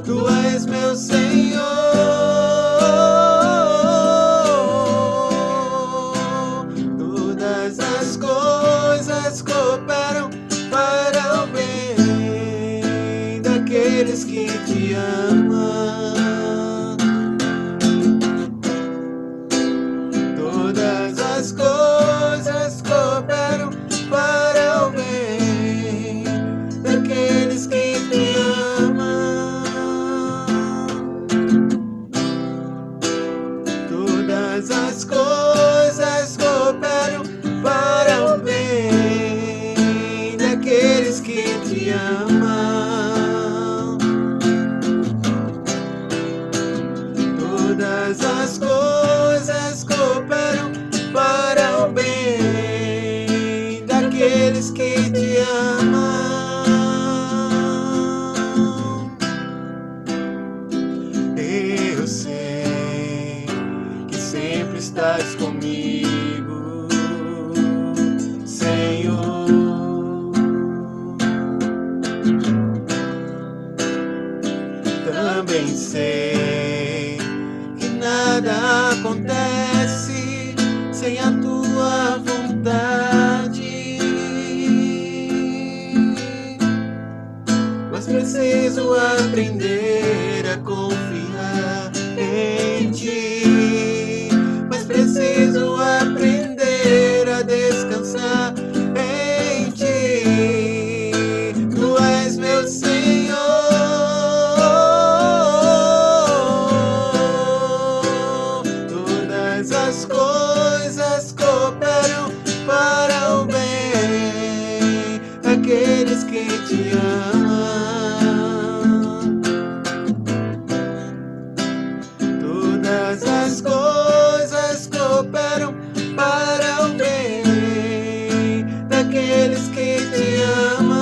Tu és meu Senhor, todas as coisas cooperam para o bem daqueles que te amam. Todas as coisas cooperam para o bem daqueles que te amam. Todas as coisas cooperam para o bem daqueles que te amam. Todas as coisas cooperam para o bem daqueles que te amam. Eu sei que sempre estás comigo, Senhor. Também sei que nada acontece sem a tua vontade, mas preciso aprender a confiar em ti, mas preciso aprender a descansar em ti. Tu és meu Senhor, todas as coisas cooperam para o bem daqueles que te amam. Todas as coisas cooperam para o bem daqueles que te amam.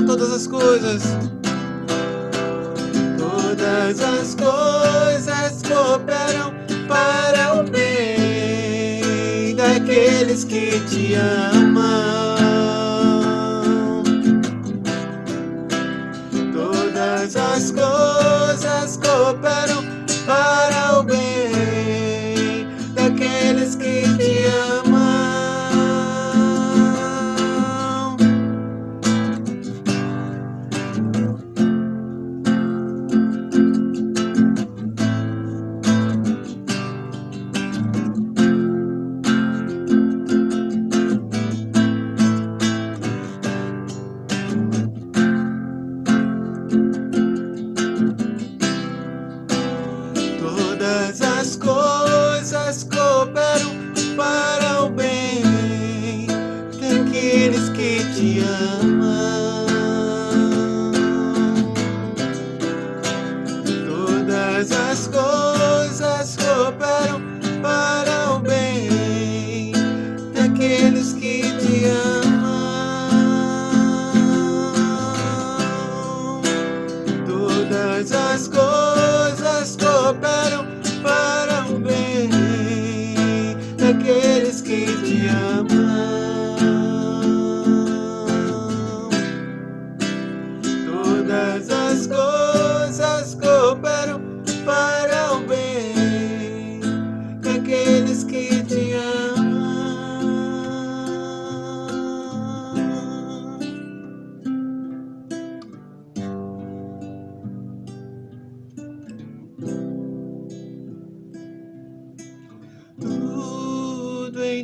Todas as coisas. Todas as coisas cooperam para o bem daqueles que te amam. Todas as coisas cooperam para o bem daqueles que te amam.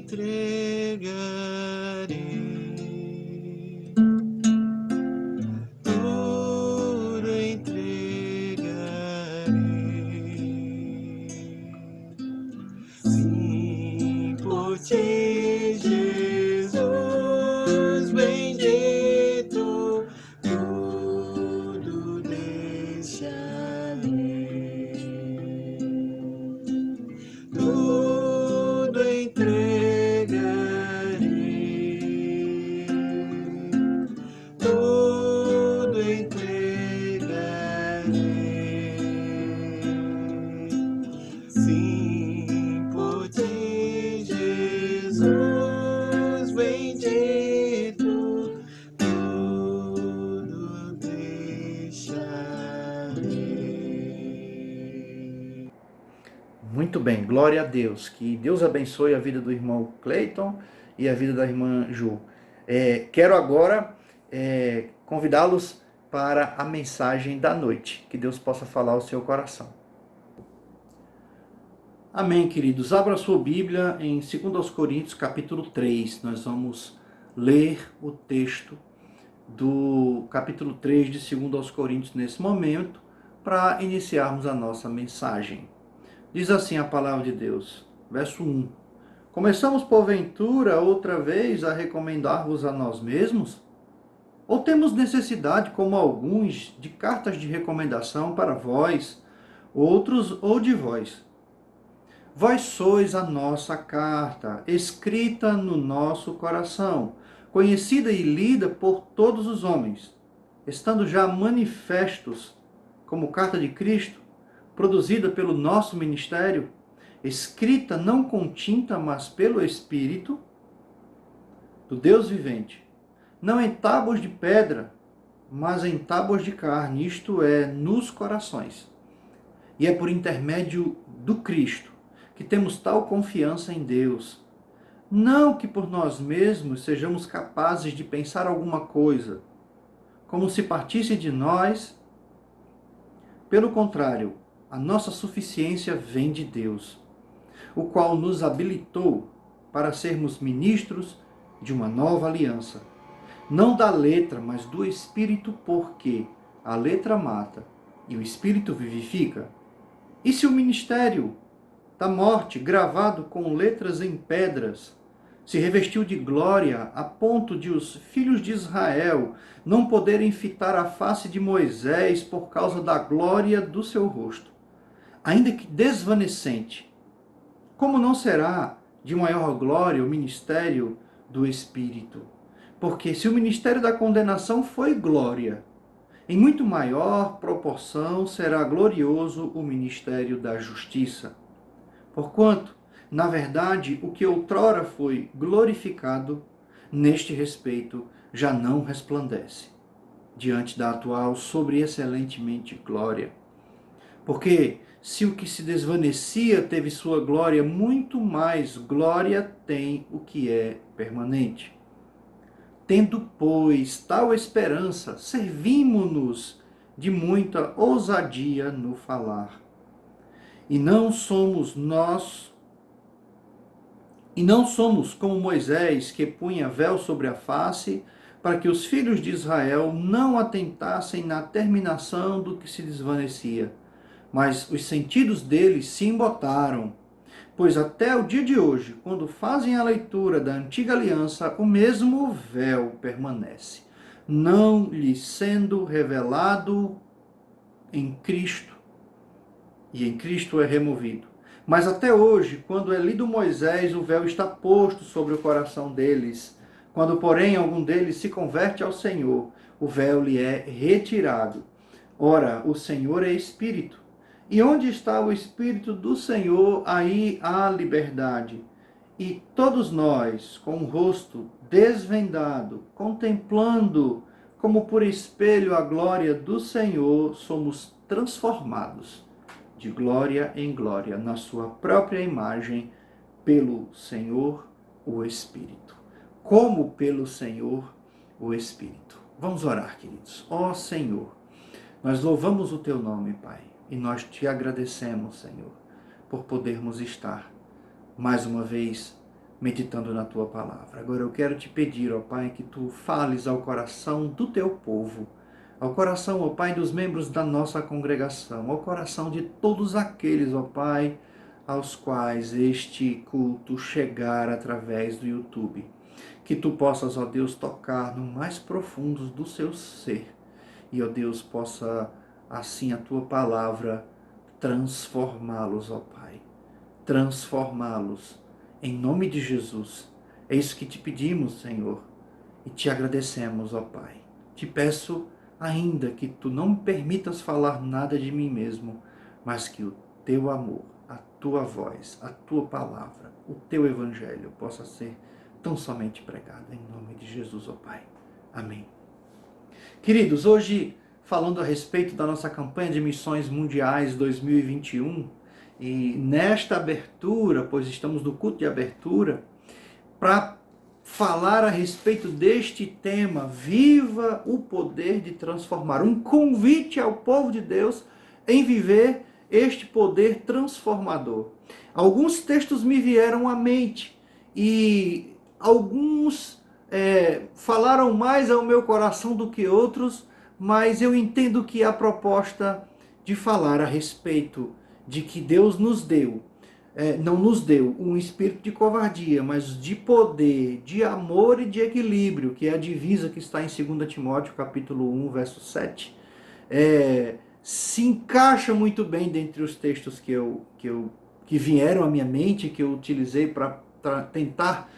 entregarei, tudo entregarei. Sim, por ti, Jesus bendito, tudo deixarei, tudo entregarei, tudo entregarei. Sim, por ti, Jesus bendito, tudo deixarei. Muito bem, glória a Deus. Que Deus abençoe a vida do irmão Cleiton e a vida da irmã Ju. Quero agora convidá-los para a mensagem da noite. Que Deus possa falar ao seu coração. Amém, queridos. Abra a sua Bíblia em 2 Coríntios, capítulo 3. Nós vamos ler o texto do capítulo 3 de 2 Coríntios nesse momento, para iniciarmos a nossa mensagem. Diz assim a palavra de Deus, verso 1. Começamos, porventura, outra vez a recomendar-vos a nós mesmos? Ou temos necessidade, como alguns, de cartas de recomendação para vós, outros ou de vós? Vós sois a nossa carta, escrita no nosso coração, conhecida e lida por todos os homens, estando já manifestos como carta de Cristo, produzida pelo nosso ministério, escrita não com tinta, mas pelo Espírito do Deus vivente, não em tábuas de pedra, mas em tábuas de carne, isto é, nos corações. E é por intermédio do Cristo que temos tal confiança em Deus. Não que por nós mesmos sejamos capazes de pensar alguma coisa, como se partisse de nós. Pelo contrário, a nossa suficiência vem de Deus, o qual nos habilitou para sermos ministros de uma nova aliança. Não da letra, mas do Espírito, porque a letra mata e o Espírito vivifica. E se o ministério da morte, gravado com letras em pedras, se revestiu de glória a ponto de os filhos de Israel não poderem fitar a face de Moisés por causa da glória do seu rosto, ainda que desvanecente, como não será de maior glória o ministério do Espírito? Porque se o ministério da condenação foi glória, em muito maior proporção será glorioso o ministério da justiça. Porquanto, na verdade, o que outrora foi glorificado, neste respeito, já não resplandece, diante da atual sobreexcelentemente glória. Porque, se o que se desvanecia teve sua glória, muito mais glória tem o que é permanente. Tendo, pois, tal esperança, servimo-nos de muita ousadia no falar. E não somos como Moisés, que punha véu sobre a face, para que os filhos de Israel não atentassem na terminação do que se desvanecia. Mas os sentidos deles se embotaram, pois até o dia de hoje, quando fazem a leitura da antiga aliança, o mesmo véu permanece, não lhe sendo revelado em Cristo, e em Cristo é removido. Mas até hoje, quando é lido Moisés, o véu está posto sobre o coração deles. Quando, porém, algum deles se converte ao Senhor, o véu lhe é retirado. Ora, o Senhor é Espírito. E onde está o Espírito do Senhor, aí há liberdade. E todos nós, com o rosto desvendado, contemplando como por espelho a glória do Senhor, somos transformados de glória em glória, na sua própria imagem, pelo Senhor, o Espírito. Como pelo Senhor, o Espírito. Vamos orar, queridos. Ó Senhor, nós louvamos o Teu nome, Pai, e nós Te agradecemos, Senhor, por podermos estar, mais uma vez, meditando na tua palavra. Agora eu quero te pedir, ó Pai, que tu fales ao coração do teu povo, ao coração, ó Pai, dos membros da nossa congregação, ao coração de todos aqueles, ó Pai, aos quais este culto chegar através do YouTube. Que tu possas, ó Deus, tocar no mais profundo do seu ser. E, ó Deus, possa, assim, a tua palavra transformá-los, ó Pai. Transformá-los. Em nome de Jesus. É isso que te pedimos, Senhor. E te agradecemos, ó Pai. Te peço ainda que tu não me permitas falar nada de mim mesmo, mas que o teu amor, a tua voz, a tua palavra, o teu evangelho possa ser tão somente pregado. Em nome de Jesus, ó Pai. Amém. Queridos, hoje falando a respeito da nossa campanha de missões mundiais 2021, e nesta abertura, pois estamos no culto de abertura, para falar a respeito deste tema, viva o poder de transformar, um convite ao povo de Deus em viver este poder transformador. Alguns textos me vieram à mente e alguns falaram mais ao meu coração do que outros, mas eu entendo que a proposta de falar a respeito de que Deus nos deu, não nos deu um espírito de covardia, mas de poder, de amor e de equilíbrio, que é a divisa que está em 2 Timóteo capítulo 1, verso 7, se encaixa muito bem dentre os textos que vieram à minha mente, que eu utilizei para tentar,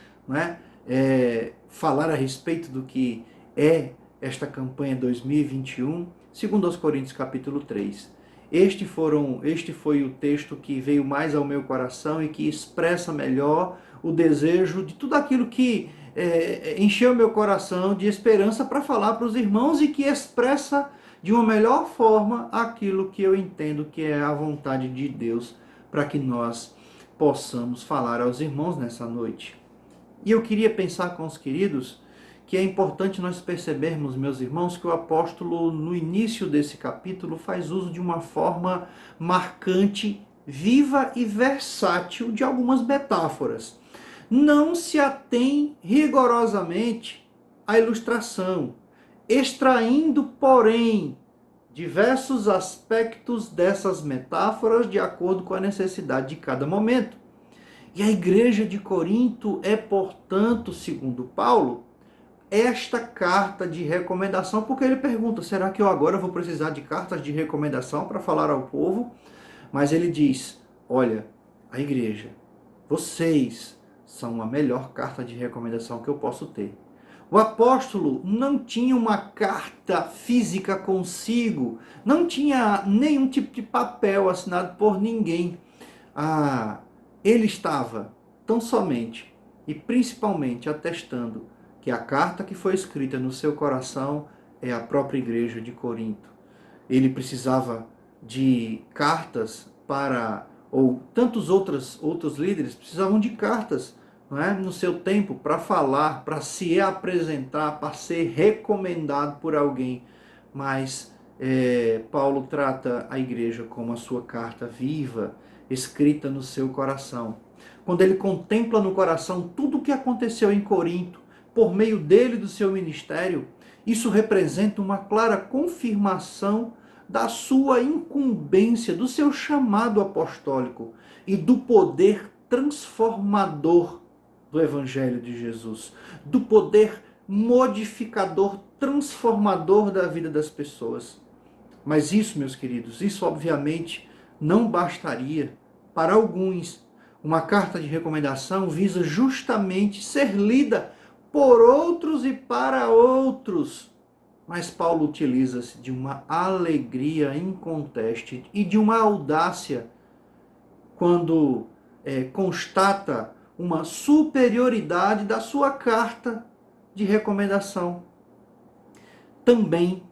falar a respeito do que é esta campanha 2021, segundo aos Coríntios capítulo 3. Este foi o texto que veio mais ao meu coração e que expressa melhor o desejo de tudo aquilo que encheu meu coração de esperança para falar para os irmãos e que expressa de uma melhor forma aquilo que eu entendo que é a vontade de Deus para que nós possamos falar aos irmãos nessa noite. E eu queria pensar com os queridos que é importante nós percebermos, meus irmãos, que o apóstolo, no início desse capítulo, faz uso de uma forma marcante, viva e versátil de algumas metáforas. Não se atém rigorosamente à ilustração, extraindo, porém, diversos aspectos dessas metáforas de acordo com a necessidade de cada momento. E a igreja de Corinto é, portanto, segundo Paulo, esta carta de recomendação, porque ele pergunta, será que eu agora vou precisar de cartas de recomendação para falar ao povo? Mas ele diz, olha, a igreja, vocês são a melhor carta de recomendação que eu posso ter. O apóstolo não tinha uma carta física consigo, não tinha nenhum tipo de papel assinado por ninguém. Ele estava tão somente e principalmente atestando que a carta que foi escrita no seu coração é a própria igreja de Corinto. Ele precisava de cartas ou tantos outros líderes precisavam de cartas, no seu tempo, para falar, para se apresentar, para ser recomendado por alguém. Mas Paulo trata a igreja como a sua carta viva, escrita no seu coração. Quando ele contempla no coração tudo o que aconteceu em Corinto, por meio dele e do seu ministério, isso representa uma clara confirmação da sua incumbência, do seu chamado apostólico e do poder transformador do Evangelho de Jesus, do poder modificador, transformador da vida das pessoas. Mas isso, meus queridos, isso obviamente não bastaria. Para alguns, uma carta de recomendação visa justamente ser lida por outros e para outros. Mas Paulo utiliza-se de uma alegria inconteste e de uma audácia quando constata uma superioridade da sua carta de recomendação. Também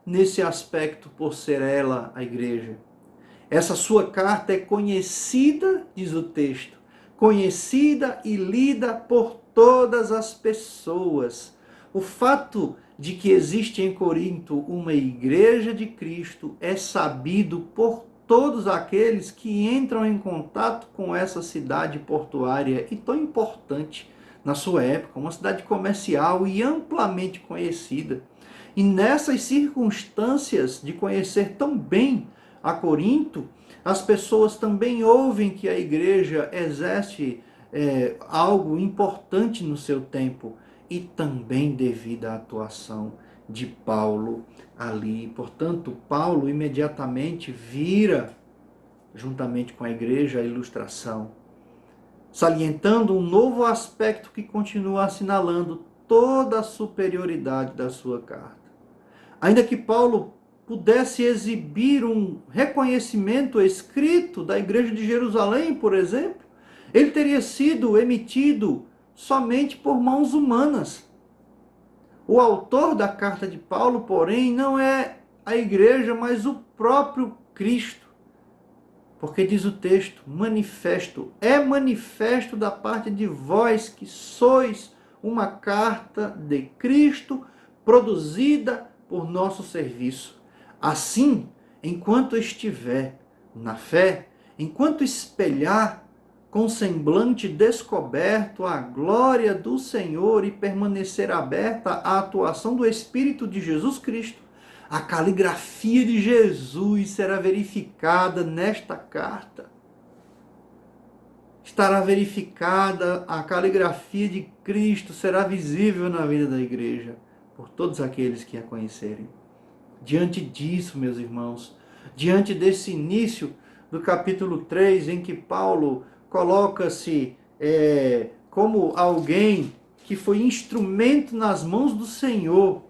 nesse aspecto, por ser ela a igreja. Essa sua carta é conhecida, diz o texto, conhecida e lida por todas as pessoas. O fato de que existe em Corinto uma igreja de Cristo é sabido por todos aqueles que entram em contato com essa cidade portuária e tão importante na sua época, uma cidade comercial e amplamente conhecida. E nessas circunstâncias de conhecer tão bem a Corinto, as pessoas também ouvem que a igreja exerce algo importante no seu tempo, e também devido à atuação de Paulo ali. Portanto, Paulo imediatamente vira, juntamente com a igreja, a ilustração, salientando um novo aspecto que continua assinalando toda a superioridade da sua carta. Ainda que Paulo pudesse exibir um reconhecimento escrito da igreja de Jerusalém, por exemplo, ele teria sido emitido somente por mãos humanas. O autor da carta de Paulo, porém, não é a igreja, mas o próprio Cristo. Porque diz o texto, manifesto, é manifesto da parte de vós que sois uma carta de Cristo produzida por nosso serviço. Assim, enquanto estiver na fé, enquanto espelhar com semblante descoberto a glória do Senhor e permanecer aberta à atuação do Espírito de Jesus Cristo, a caligrafia de Jesus será verificada nesta carta. Estará verificada a caligrafia de Cristo, será visível na vida da igreja, por todos aqueles que a conhecerem. Diante disso, meus irmãos, diante desse início do capítulo 3, em que Paulo coloca-se como alguém que foi instrumento nas mãos do Senhor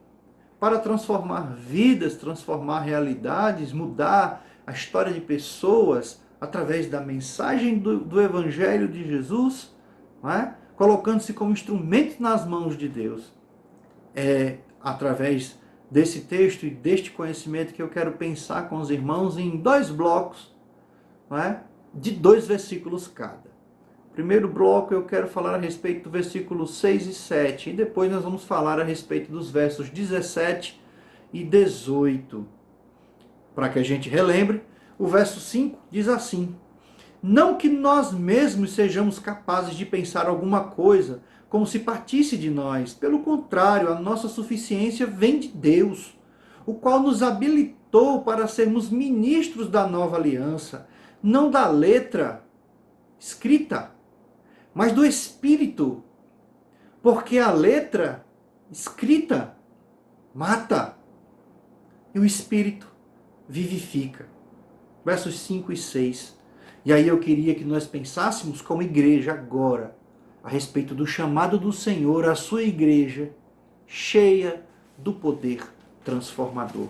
para transformar vidas, transformar realidades, mudar a história de pessoas através da mensagem do Evangelho de Jesus, não é? Colocando-se como instrumento nas mãos de Deus. É através desse texto e deste conhecimento que eu quero pensar com os irmãos em 2 blocos, não é? De 2 versículos cada. Primeiro bloco eu quero falar a respeito do versículo 6 e 7, e depois nós vamos falar a respeito dos versos 17 e 18. Para que a gente relembre, o verso 5 diz assim: não que nós mesmos sejamos capazes de pensar alguma coisa como se partisse de nós. Pelo contrário, a nossa suficiência vem de Deus, o qual nos habilitou para sermos ministros da nova aliança, não da letra escrita, mas do Espírito, porque a letra escrita mata e o Espírito vivifica. Versos 5 e 6. E aí eu queria que nós pensássemos como igreja agora, a respeito do chamado do Senhor à sua igreja, cheia do poder transformador.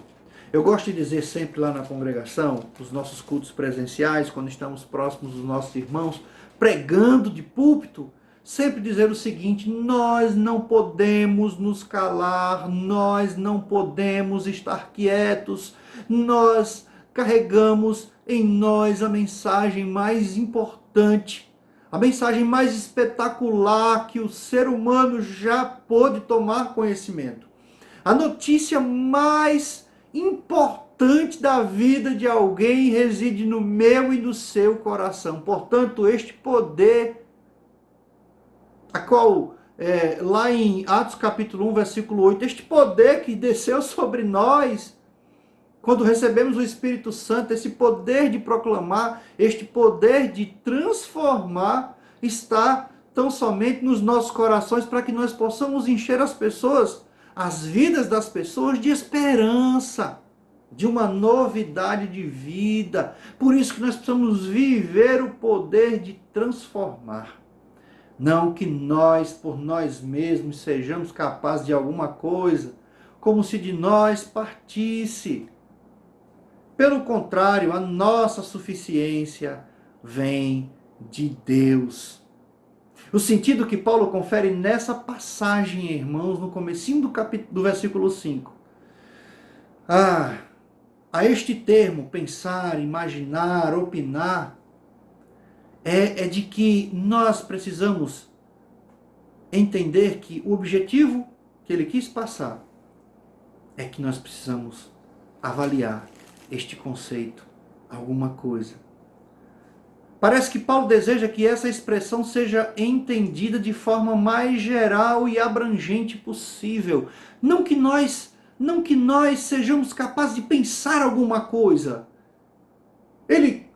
Eu gosto de dizer sempre lá na congregação, nos nossos cultos presenciais, quando estamos próximos dos nossos irmãos, pregando de púlpito, sempre dizer o seguinte: nós não podemos nos calar, nós não podemos estar quietos, nós carregamos em nós a mensagem mais importante, a mensagem mais espetacular que o ser humano já pôde tomar conhecimento. A notícia mais importante da vida de alguém reside no meu e no seu coração. Portanto, este poder, a qual, lá em Atos capítulo 1, versículo 8, este poder que desceu sobre nós, quando recebemos o Espírito Santo, esse poder de proclamar, este poder de transformar, está tão somente nos nossos corações, para que nós possamos encher as pessoas, as vidas das pessoas, de esperança, de uma novidade de vida. Por isso que nós precisamos viver o poder de transformar. Não que nós, por nós mesmos, sejamos capazes de alguma coisa, como se de nós partisse. Pelo contrário, a nossa suficiência vem de Deus. O sentido que Paulo confere nessa passagem, irmãos, no comecinho do versículo 5. A este termo, pensar, imaginar, opinar, é de que nós precisamos entender que o objetivo que ele quis passar é que nós precisamos avaliar este conceito alguma coisa. Parece que Paulo deseja que essa expressão seja entendida de forma mais geral e abrangente possível. Não que nós sejamos capazes de pensar alguma coisa. Ele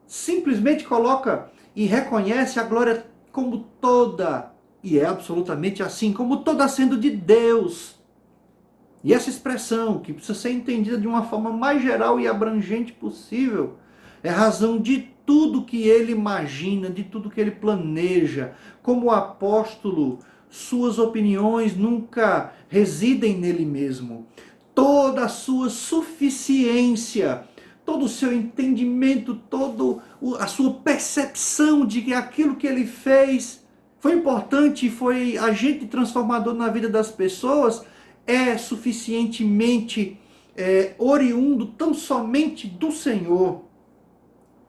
simplesmente coloca e reconhece a glória como toda, e é absolutamente assim, como toda sendo de Deus. E essa expressão, que precisa ser entendida de uma forma mais geral e abrangente possível, é razão de tudo que ele imagina, de tudo que ele planeja. Como apóstolo, suas opiniões nunca residem nele mesmo. Toda a sua suficiência, todo o seu entendimento, toda a sua percepção de que aquilo que ele fez foi importante, foi agente transformador na vida das pessoas, é suficientemente oriundo tão somente do Senhor.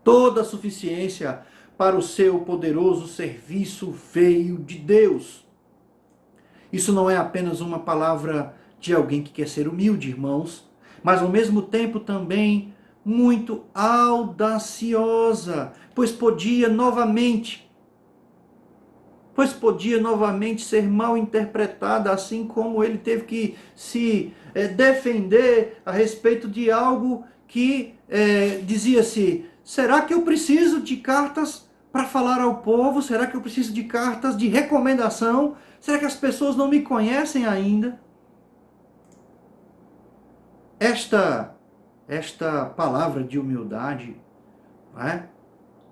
Toda a suficiência para o seu poderoso serviço veio de Deus. Isso não é apenas uma palavra de alguém que quer ser humilde, irmãos, mas ao mesmo tempo também muito audaciosa, pois podia novamente ser mal interpretada, assim como ele teve que se defender a respeito de algo que dizia-se: será que eu preciso de cartas para falar ao povo? Será que eu preciso de cartas de recomendação? Será que as pessoas não me conhecem ainda? Esta palavra de humildade, né,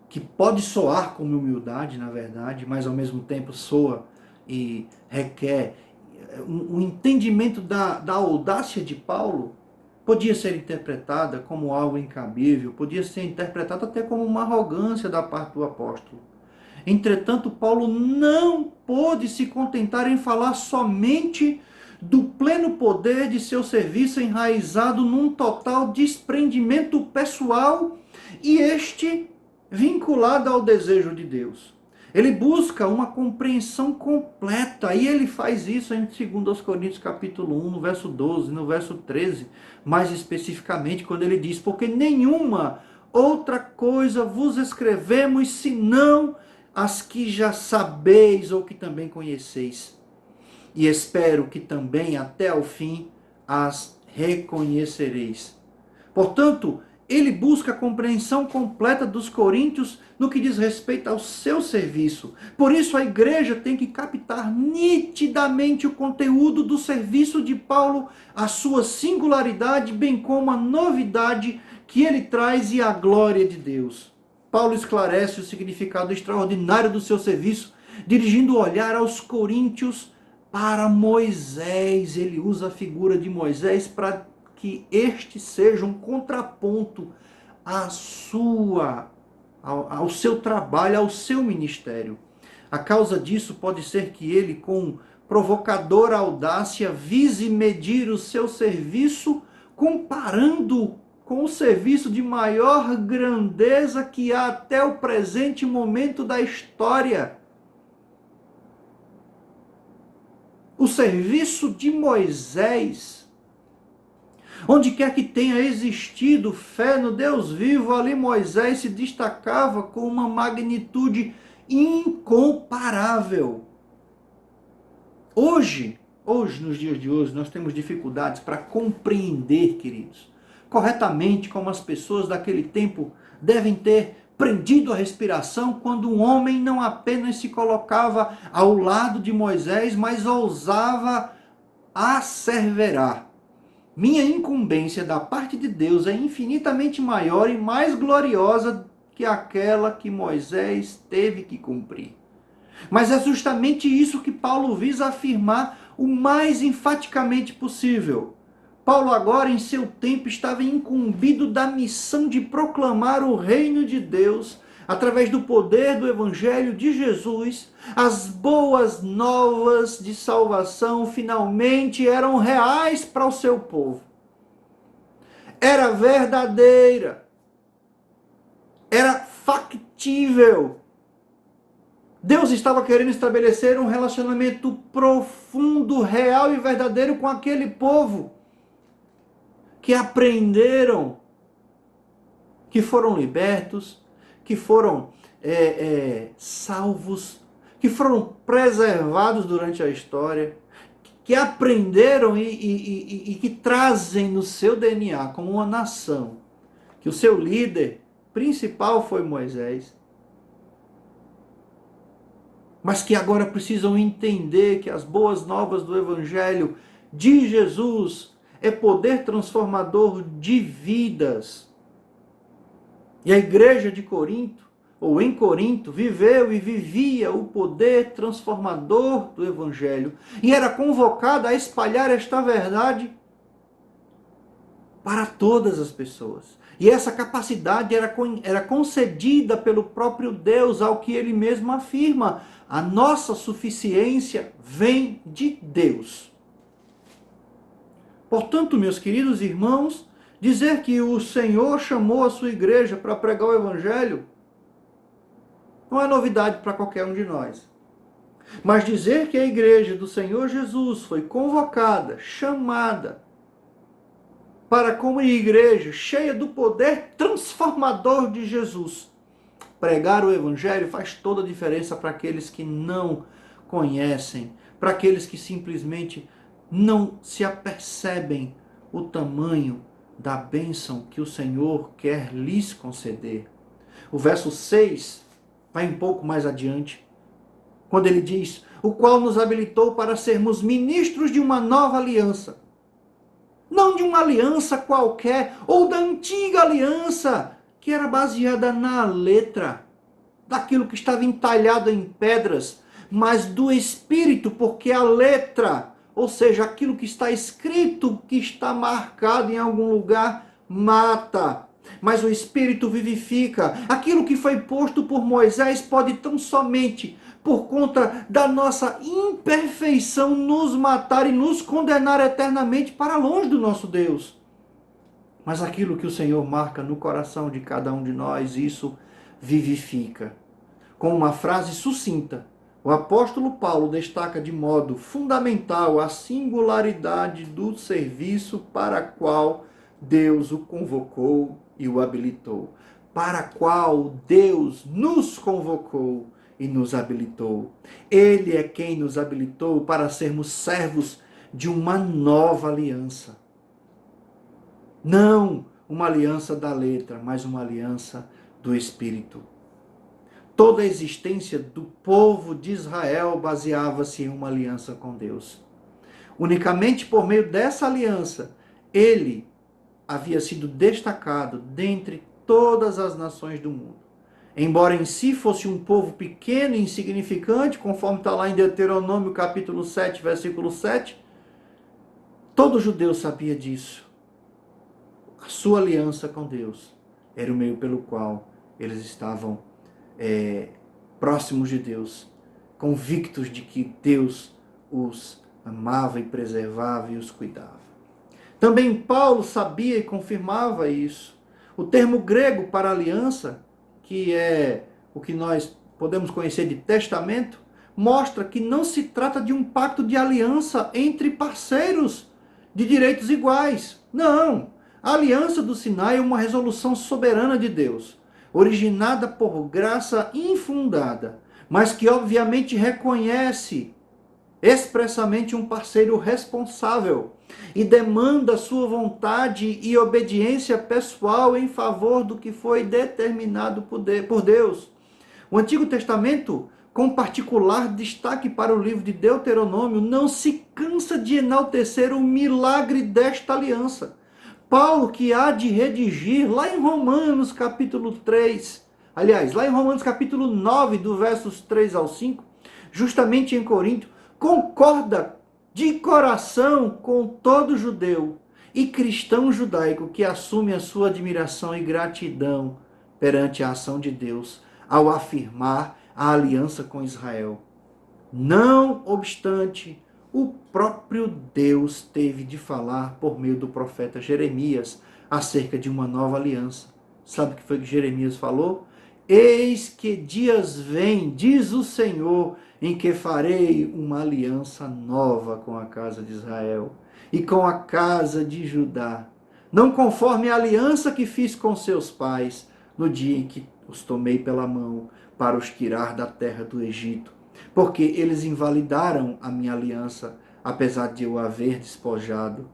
que pode soar como humildade, na verdade, mas ao mesmo tempo soa e requer um entendimento da audácia de Paulo, podia ser interpretada como algo incabível, podia ser interpretada até como uma arrogância da parte do apóstolo. Entretanto, Paulo não pôde se contentar em falar somente do pleno poder de seu serviço enraizado num total desprendimento pessoal e vinculado ao desejo de Deus. Ele busca uma compreensão completa, e ele faz isso em 2 Coríntios capítulo 1, no verso 12, no verso 13, mais especificamente, quando ele diz: porque nenhuma outra coisa vos escrevemos, senão as que já sabeis ou que também conheceis. E espero que também até ao fim as reconhecereis. Portanto, ele busca a compreensão completa dos coríntios no que diz respeito ao seu serviço. Por isso a igreja tem que captar nitidamente o conteúdo do serviço de Paulo, a sua singularidade, bem como a novidade que ele traz e a glória de Deus. Paulo esclarece o significado extraordinário do seu serviço, dirigindo o olhar aos coríntios para Moisés. Ele usa a figura de Moisés para que este seja um contraponto ao seu trabalho, ao seu ministério. A causa disso pode ser que ele, com provocadora audácia, vise medir o seu serviço comparando com o serviço de maior grandeza que há até o presente momento da história. O serviço de Moisés. Onde quer que tenha existido fé no Deus vivo, ali Moisés se destacava com uma magnitude incomparável. Hoje, nos dias de hoje, nós temos dificuldades para compreender, queridos, corretamente como as pessoas daquele tempo devem ter prendido a respiração quando um homem não apenas se colocava ao lado de Moisés, mas ousava asseverar: minha incumbência da parte de Deus é infinitamente maior e mais gloriosa que aquela que Moisés teve que cumprir. Mas é justamente isso que Paulo visa afirmar o mais enfaticamente possível. Paulo agora, em seu tempo, estava incumbido da missão de proclamar o reino de Deus através do poder do Evangelho de Jesus. As boas novas de salvação finalmente eram reais para o seu povo. Era verdadeira. Era factível. Deus estava querendo estabelecer um relacionamento profundo, real e verdadeiro com aquele povo que aprenderam que foram libertos, que foram salvos, que foram preservados durante a história, que aprenderam e que trazem no seu DNA como uma nação, que o seu líder principal foi Moisés, mas que agora precisam entender que as boas novas do Evangelho de Jesus é poder transformador de vidas. E a igreja de Corinto, ou em Corinto, viveu e vivia o poder transformador do Evangelho e era convocada a espalhar esta verdade para todas as pessoas. E essa capacidade era concedida pelo próprio Deus, ao que ele mesmo afirma: a nossa suficiência vem de Deus. Portanto, meus queridos irmãos, dizer que o Senhor chamou a sua igreja para pregar o Evangelho não é novidade para qualquer um de nós. Mas dizer que a igreja do Senhor Jesus foi convocada, chamada, para como igreja cheia do poder transformador de Jesus, pregar o Evangelho faz toda a diferença para aqueles que não conhecem, para aqueles que simplesmente não se apercebem o tamanho da bênção que o Senhor quer lhes conceder. O verso 6 vai um pouco mais adiante, quando ele diz: o qual nos habilitou para sermos ministros de uma nova aliança. Não de uma aliança qualquer, ou da antiga aliança, que era baseada na letra, daquilo que estava entalhado em pedras, mas do Espírito, porque a letra, ou seja, aquilo que está escrito, que está marcado em algum lugar, mata. Mas o Espírito vivifica. Aquilo que foi posto por Moisés pode tão somente, por conta da nossa imperfeição, nos matar e nos condenar eternamente para longe do nosso Deus. Mas aquilo que o Senhor marca no coração de cada um de nós, isso vivifica. Com uma frase sucinta, o apóstolo Paulo destaca de modo fundamental a singularidade do serviço para qual Deus o convocou e o habilitou. Para qual Deus nos convocou e nos habilitou. Ele é quem nos habilitou para sermos servos de uma nova aliança. Não uma aliança da letra, mas uma aliança do Espírito. Toda a existência do povo de Israel baseava-se em uma aliança com Deus. Unicamente por meio dessa aliança, ele havia sido destacado dentre todas as nações do mundo. Embora em si fosse um povo pequeno e insignificante, conforme está lá em Deuteronômio capítulo 7, versículo 7, todo judeu sabia disso. A sua aliança com Deus era o meio pelo qual eles estavam próximos de Deus, convictos de que Deus os amava e preservava e os cuidava. Também Paulo sabia e confirmava isso. O termo grego para aliança, que é o que nós podemos conhecer de testamento, mostra que não se trata de um pacto de aliança entre parceiros de direitos iguais. Não! A aliança do Sinai é uma resolução soberana de Deus, originada por graça infundada, mas que obviamente reconhece expressamente um parceiro responsável e demanda sua vontade e obediência pessoal em favor do que foi determinado por Deus. O Antigo Testamento, com particular destaque para o livro de Deuteronômio, não se cansa de enaltecer o milagre desta aliança. Paulo, que há de redigir lá em Romanos capítulo 3, aliás, lá em Romanos capítulo 9, do versos 3 ao 5, justamente em Corinto, concorda de coração com todo judeu e cristão judaico que assume a sua admiração e gratidão perante a ação de Deus ao afirmar a aliança com Israel. Não obstante, o próprio Deus teve de falar por meio do profeta Jeremias acerca de uma nova aliança. Sabe o que foi que Jeremias falou? Eis que dias vêm, diz o Senhor, em que farei uma aliança nova com a casa de Israel e com a casa de Judá. não conforme a aliança que fiz com seus pais, no dia em que os tomei pela mão para os tirar da terra do Egito, porque eles invalidaram a minha aliança, apesar de eu haver desposado,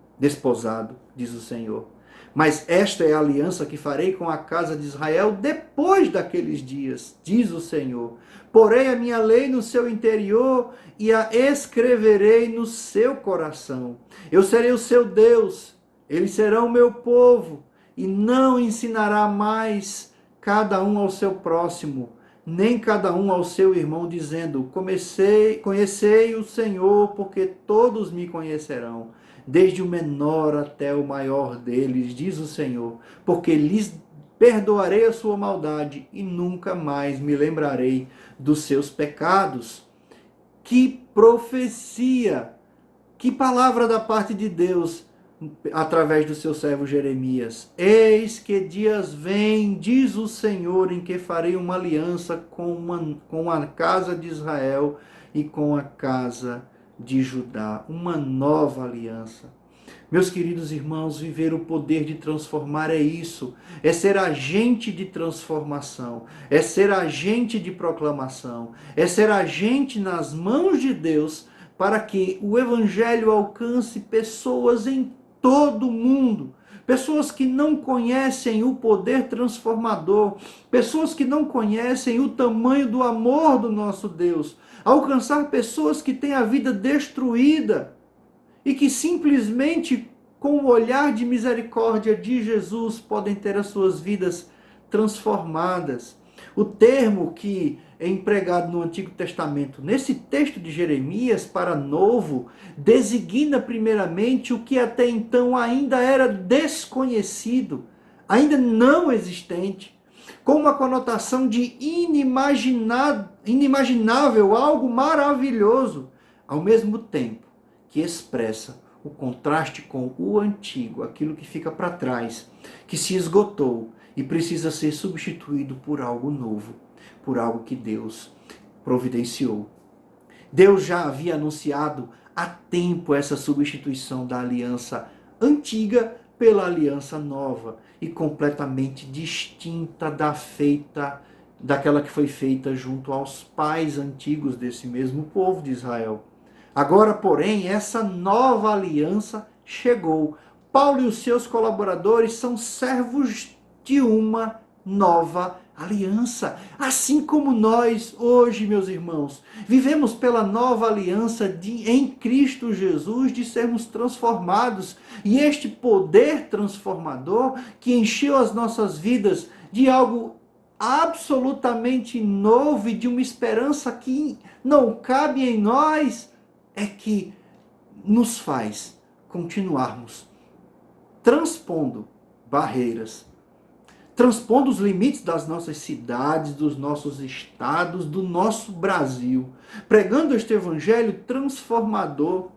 diz o Senhor. Mas esta é a aliança que farei com a casa de Israel depois daqueles dias, diz o Senhor. Porei a minha lei no seu interior e a escreverei no seu coração. Eu serei o seu Deus, eles serão o meu povo, e não ensinará mais cada um ao seu próximo, nem cada um ao seu irmão, dizendo, conhecei o Senhor, porque todos me conhecerão, desde o menor até o maior deles, diz o Senhor, porque lhes perdoarei a sua maldade e nunca mais me lembrarei dos seus pecados. Que profecia, que palavra da parte de Deus, através do seu servo Jeremias. Eis que dias vêm, diz o Senhor, em que farei uma aliança com a casa de Israel e com a casa de Judá. Uma nova aliança. Meus queridos irmãos, viver o poder de transformar é isso. É ser agente de transformação. É ser agente de proclamação. É ser agente nas mãos de Deus para que o Evangelho alcance pessoas em todo o mundo, pessoas que não conhecem o poder transformador, pessoas que não conhecem o tamanho do amor do nosso Deus, alcançar pessoas que têm a vida destruída e que simplesmente com o olhar de misericórdia de Jesus podem ter as suas vidas transformadas. O termo que é empregado no Antigo Testamento, nesse texto de Jeremias, para novo, designa primeiramente o que até então ainda era desconhecido, ainda não existente, com uma conotação de inimaginável, algo maravilhoso, ao mesmo tempo que expressa o contraste com o antigo, aquilo que fica para trás, que se esgotou e precisa ser substituído por algo novo, por algo que Deus providenciou. Deus já havia anunciado há tempo essa substituição da aliança antiga pela aliança nova e completamente distinta daquela que foi feita junto aos pais antigos desse mesmo povo de Israel. Agora, porém, essa nova aliança chegou. Paulo e os seus colaboradores são servos de uma nova aliança. Assim como nós hoje, meus irmãos, vivemos pela nova aliança em Cristo Jesus, de sermos transformados. E este poder transformador que encheu as nossas vidas de algo absolutamente novo e de uma esperança que não cabe em nós, é que nos faz continuarmos transpondo barreiras, transpondo os limites das nossas cidades, dos nossos estados, do nosso Brasil, pregando este evangelho transformador,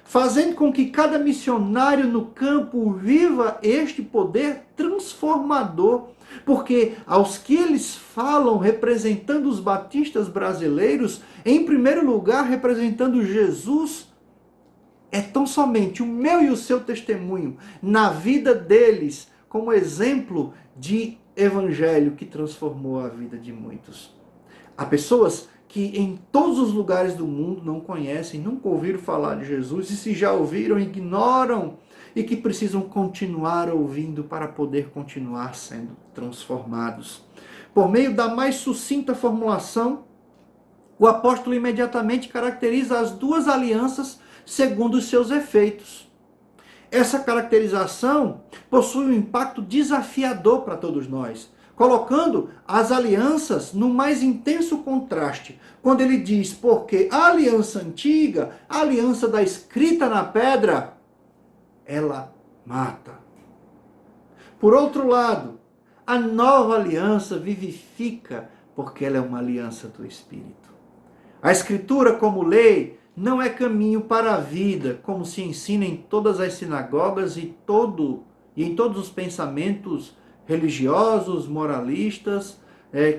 fazendo com que cada missionário no campo viva este poder transformador, porque aos que eles falam, representando os batistas brasileiros, em primeiro lugar representando Jesus, é tão somente o meu e o seu testemunho na vida deles, como exemplo de evangelho que transformou a vida de muitos. Há pessoas que em todos os lugares do mundo não conhecem, nunca ouviram falar de Jesus, e se já ouviram, ignoram, e que precisam continuar ouvindo para poder continuar sendo transformados. Por meio da mais sucinta formulação, o apóstolo imediatamente caracteriza as duas alianças segundo os seus efeitos. Essa caracterização possui um impacto desafiador para todos nós, colocando as alianças no mais intenso contraste, quando ele diz, porque a aliança antiga, a aliança da escrita na pedra, ela mata. Por outro lado, a nova aliança vivifica, porque ela é uma aliança do Espírito. A Escritura como lei não é caminho para a vida, como se ensina em todas as sinagogas e em todos os pensamentos religiosos, moralistas,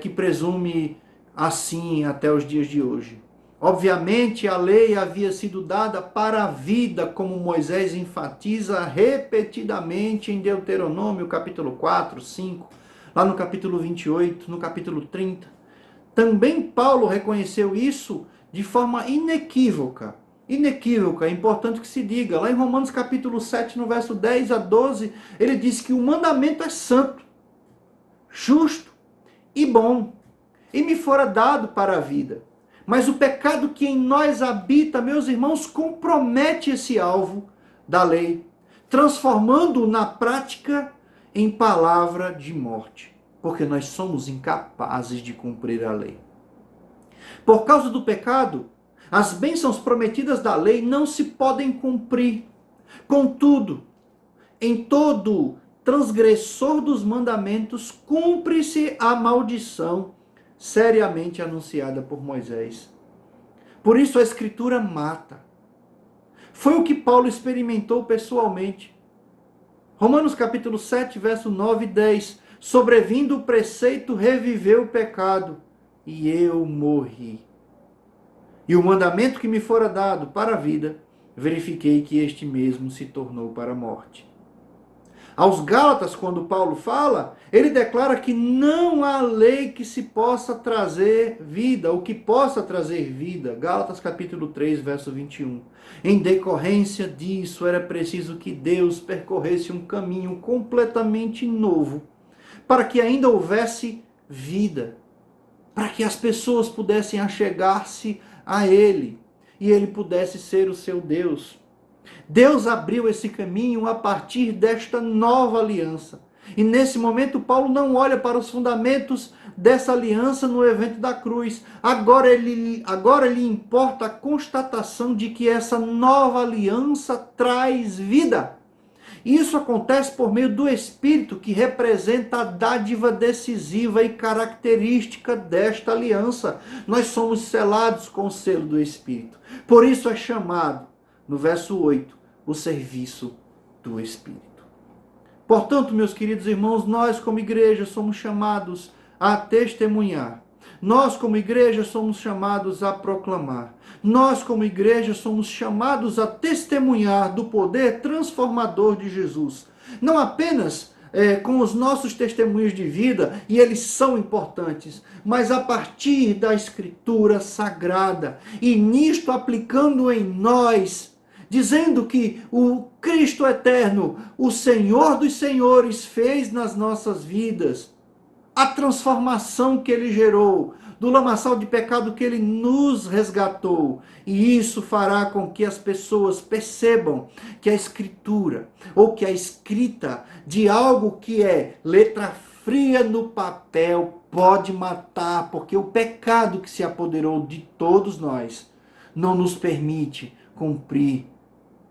que presume assim até os dias de hoje. Obviamente, a lei havia sido dada para a vida, como Moisés enfatiza repetidamente em Deuteronômio, capítulo 4, 5, lá no capítulo 28, no capítulo 30. Também Paulo reconheceu isso de forma inequívoca. Inequívoca, é importante que se diga. Lá em Romanos capítulo 7, no verso 10 a 12, ele diz que o mandamento é santo, justo e bom, e me fora dado para a vida. Mas o pecado que em nós habita, meus irmãos, compromete esse alvo da lei, transformando-o na prática em palavra de morte, porque nós somos incapazes de cumprir a lei. Por causa do pecado, as bênçãos prometidas da lei não se podem cumprir. Contudo, em todo transgressor dos mandamentos, cumpre-se a maldição seriamente anunciada por Moisés. Por isso a Escritura mata. Foi o que Paulo experimentou pessoalmente. Romanos capítulo 7, verso 9 e 10. Sobrevindo o preceito, reviveu o pecado, e eu morri. E o mandamento que me fora dado para a vida, verifiquei que este mesmo se tornou para a morte. Aos Gálatas, quando Paulo fala, ele declara que não há lei que se possa trazer vida, ou que possa trazer vida. Gálatas capítulo 3, verso 21. Em decorrência disso, era preciso que Deus percorresse um caminho completamente novo, para que ainda houvesse vida, para que as pessoas pudessem achegar-se a Ele, e Ele pudesse ser o seu Deus. Deus abriu esse caminho a partir desta nova aliança. E nesse momento Paulo não olha para os fundamentos dessa aliança no evento da cruz. Agora lhe importa a constatação de que essa nova aliança traz vida. Isso acontece por meio do Espírito, que representa a dádiva decisiva e característica desta aliança. Nós somos selados com o selo do Espírito. Por isso é chamado, no verso 8, o serviço do Espírito. Portanto, meus queridos irmãos, nós como igreja somos chamados a testemunhar. Nós como igreja somos chamados a proclamar. Nós como igreja somos chamados a testemunhar do poder transformador de Jesus. Não apenas com os nossos testemunhos de vida, e eles são importantes, mas a partir da Escritura Sagrada. E nisto aplicando em nós, dizendo que o Cristo eterno, o Senhor dos senhores, fez nas nossas vidas, a transformação que Ele gerou, do lamaçal de pecado que Ele nos resgatou. E isso fará com que as pessoas percebam que a Escritura, ou que a escrita de algo que é letra fria no papel, pode matar, porque o pecado que se apoderou de todos nós não nos permite cumprir,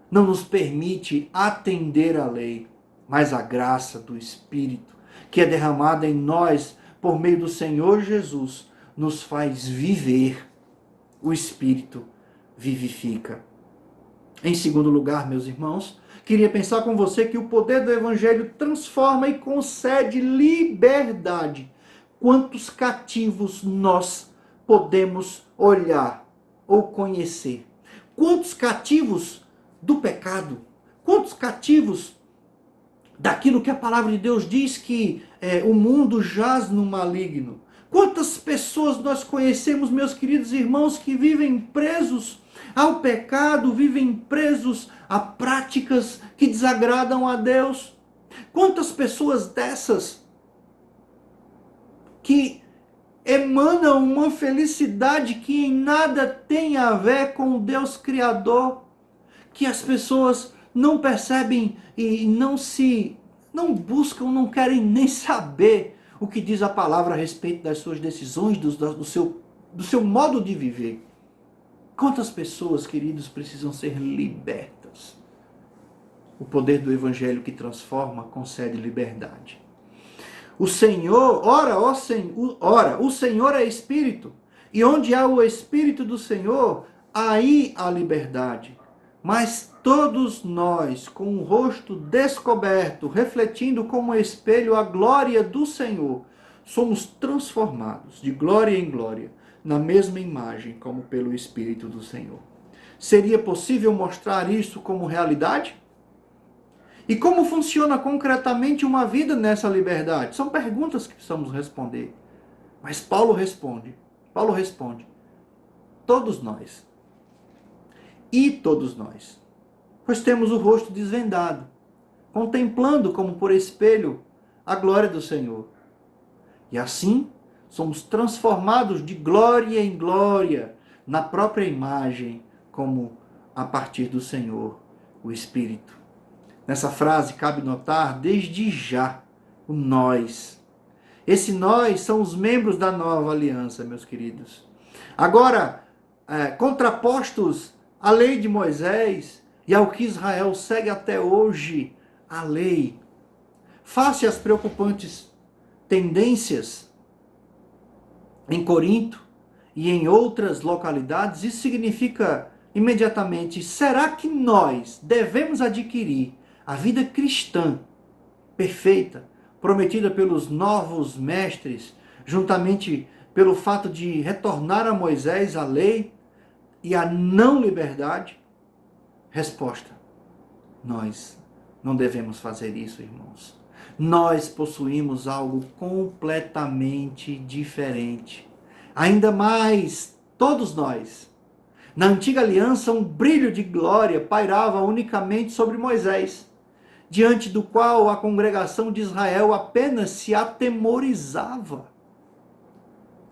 não nos permite atender à lei, mas a graça do Espírito, que é derramada em nós por meio do Senhor Jesus, nos faz viver. O Espírito vivifica. Em segundo lugar, meus irmãos, queria pensar com você que o poder do Evangelho transforma e concede liberdade. Quantos cativos nós podemos olhar ou conhecer? Quantos cativos do pecado? Quantos cativos daquilo que a palavra de Deus diz que o mundo jaz no maligno? Quantas pessoas nós conhecemos, meus queridos irmãos, que vivem presos ao pecado, vivem presos a práticas que desagradam a Deus? Quantas pessoas dessas que emanam uma felicidade que em nada tem a ver com o Deus Criador, que as pessoas não percebem e não buscam, não querem nem saber o que diz a palavra a respeito das suas decisões, do seu modo de viver. Quantas pessoas, queridos, precisam ser libertas? O poder do Evangelho que transforma concede liberdade. O Senhor, o Senhor é Espírito, e onde há o Espírito do Senhor, aí há liberdade. Mas todos nós, com o rosto descoberto, refletindo como espelho a glória do Senhor, somos transformados de glória em glória, na mesma imagem como pelo Espírito do Senhor. Seria possível mostrar isso como realidade? E como funciona concretamente uma vida nessa liberdade? São perguntas que precisamos responder. Mas Paulo responde, todos nós. E todos nós. Pois temos o rosto desvendado, contemplando como por espelho a glória do Senhor. E assim, somos transformados de glória em glória na própria imagem, como a partir do Senhor, o Espírito. Nessa frase cabe notar desde já o nós. Esse nós são os membros da nova aliança, meus queridos. Agora, contrapostos à lei de Moisés e ao que Israel segue até hoje, a lei. Face às preocupantes tendências em Corinto e em outras localidades, isso significa imediatamente, será que nós devemos adquirir a vida cristã perfeita, prometida pelos novos mestres, juntamente pelo fato de retornar a Moisés, a lei e a não liberdade? Resposta: nós não devemos fazer isso, irmãos. Nós possuímos algo completamente diferente. Ainda mais, todos nós. Na antiga aliança, um brilho de glória pairava unicamente sobre Moisés, diante do qual a congregação de Israel apenas se atemorizava.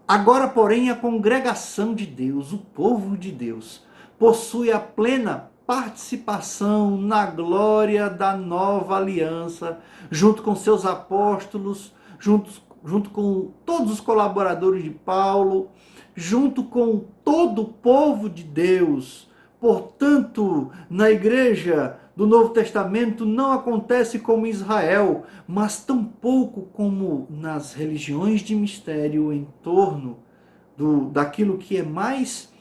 Agora, porém, a congregação de Deus, o povo de Deus, possui a plena participação na glória da nova aliança, junto com seus apóstolos, junto com todos os colaboradores de Paulo, junto com todo o povo de Deus. Portanto, na igreja do Novo Testamento não acontece como em Israel, mas tampouco como nas religiões de mistério em torno daquilo que é mais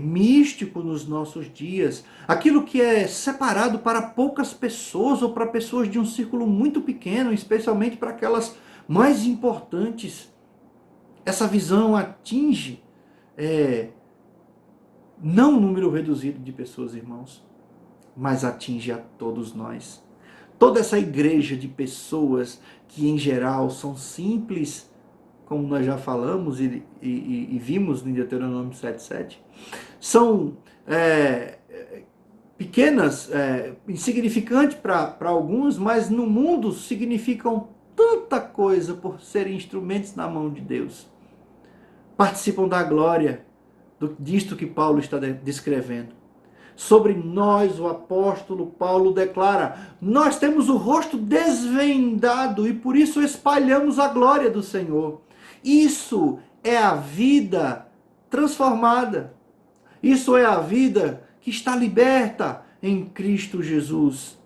místico nos nossos dias, aquilo que é separado para poucas pessoas ou para pessoas de um círculo muito pequeno, especialmente para aquelas mais importantes. Essa visão atinge não um número reduzido de pessoas, irmãos, mas atinge a todos nós. Toda essa igreja de pessoas que, em geral, são simples, como nós já falamos e vimos no Deuteronômio 7,7, são pequenas, insignificantes para alguns, mas no mundo significam tanta coisa por serem instrumentos na mão de Deus. Participam da glória disto que Paulo está descrevendo. Sobre nós, o apóstolo Paulo declara: nós temos o rosto desvendado e por isso espalhamos a glória do Senhor. Isso é a vida transformada. Isso é a vida que está liberta em Cristo Jesus.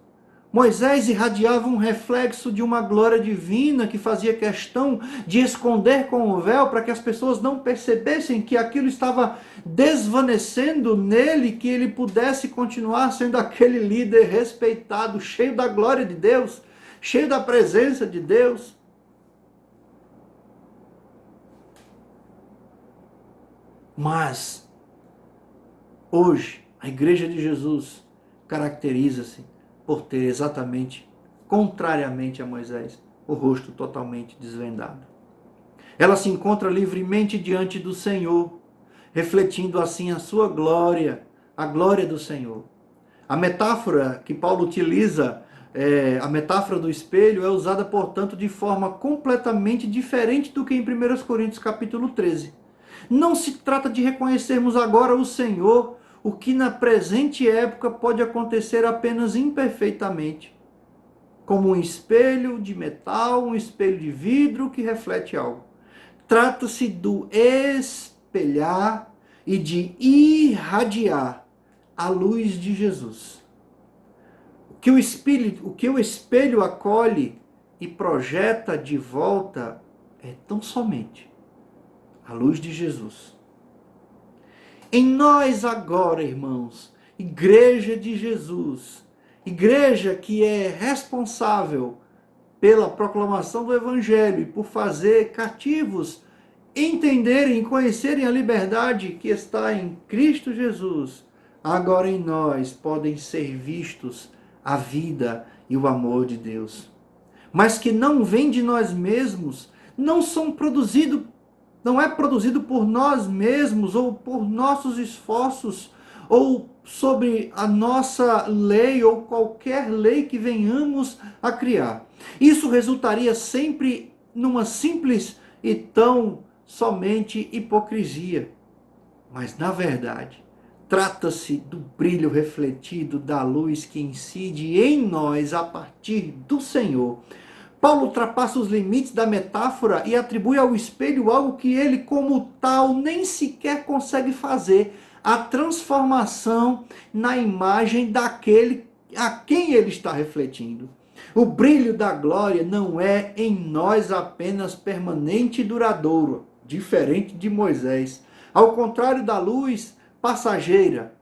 Moisés irradiava um reflexo de uma glória divina que fazia questão de esconder com o véu para que as pessoas não percebessem que aquilo estava desvanecendo nele, que ele pudesse continuar sendo aquele líder respeitado, cheio da glória de Deus, cheio da presença de Deus. Mas, hoje, a Igreja de Jesus caracteriza-se por ter exatamente, contrariamente a Moisés, o rosto totalmente desvendado. Ela se encontra livremente diante do Senhor, refletindo assim a sua glória, a glória do Senhor. A metáfora que Paulo utiliza, a metáfora do espelho, é usada, portanto, de forma completamente diferente do que em 1 Coríntios capítulo 13. Não se trata de reconhecermos agora o Senhor, o que na presente época pode acontecer apenas imperfeitamente, como um espelho de metal, um espelho de vidro que reflete algo. Trata-se do espelhar e de irradiar a luz de Jesus. O que o espelho acolhe e projeta de volta é tão somente a luz de Jesus. Em nós agora, irmãos, Igreja de Jesus, igreja que é responsável pela proclamação do Evangelho e por fazer cativos entenderem e conhecerem a liberdade que está em Cristo Jesus, agora em nós podem ser vistos a vida e o amor de Deus. Mas que não vem de nós mesmos, não é produzido por nós mesmos ou por nossos esforços ou sobre a nossa lei ou qualquer lei que venhamos a criar. Isso resultaria sempre numa simples e tão somente hipocrisia. Mas, na verdade, trata-se do brilho refletido da luz que incide em nós a partir do Senhor. Paulo ultrapassa os limites da metáfora e atribui ao espelho algo que ele, como tal, nem sequer consegue fazer: a transformação na imagem daquele a quem ele está refletindo. O brilho da glória não é em nós apenas permanente e duradouro, diferente de Moisés, ao contrário da luz passageira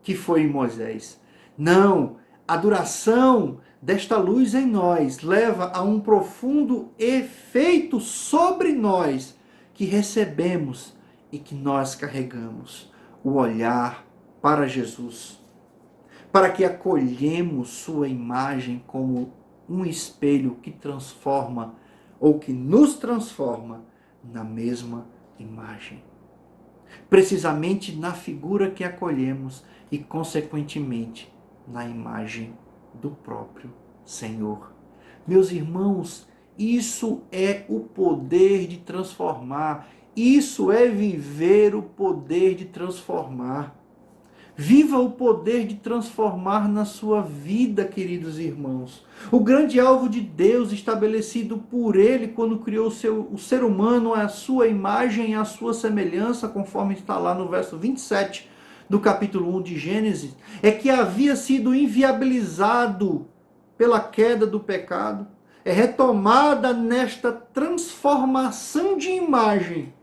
que foi em Moisés. Não, a duração desta luz em nós leva a um profundo efeito sobre nós que recebemos e que nós carregamos: o olhar para Jesus, para que acolhemos sua imagem como um espelho que transforma ou que nos transforma na mesma imagem. Precisamente na figura que acolhemos e, consequentemente, na imagem do próprio Senhor. Meus irmãos, isso é o poder de transformar. Isso é viver o poder de transformar. Viva o poder de transformar na sua vida, queridos irmãos. O grande alvo de Deus, estabelecido por Ele quando criou o ser humano, é a sua imagem e a sua semelhança, conforme está lá no verso 27 do capítulo 1 de Gênesis, é que havia sido inviabilizado pela queda do pecado, é retomada nesta transformação de imagem.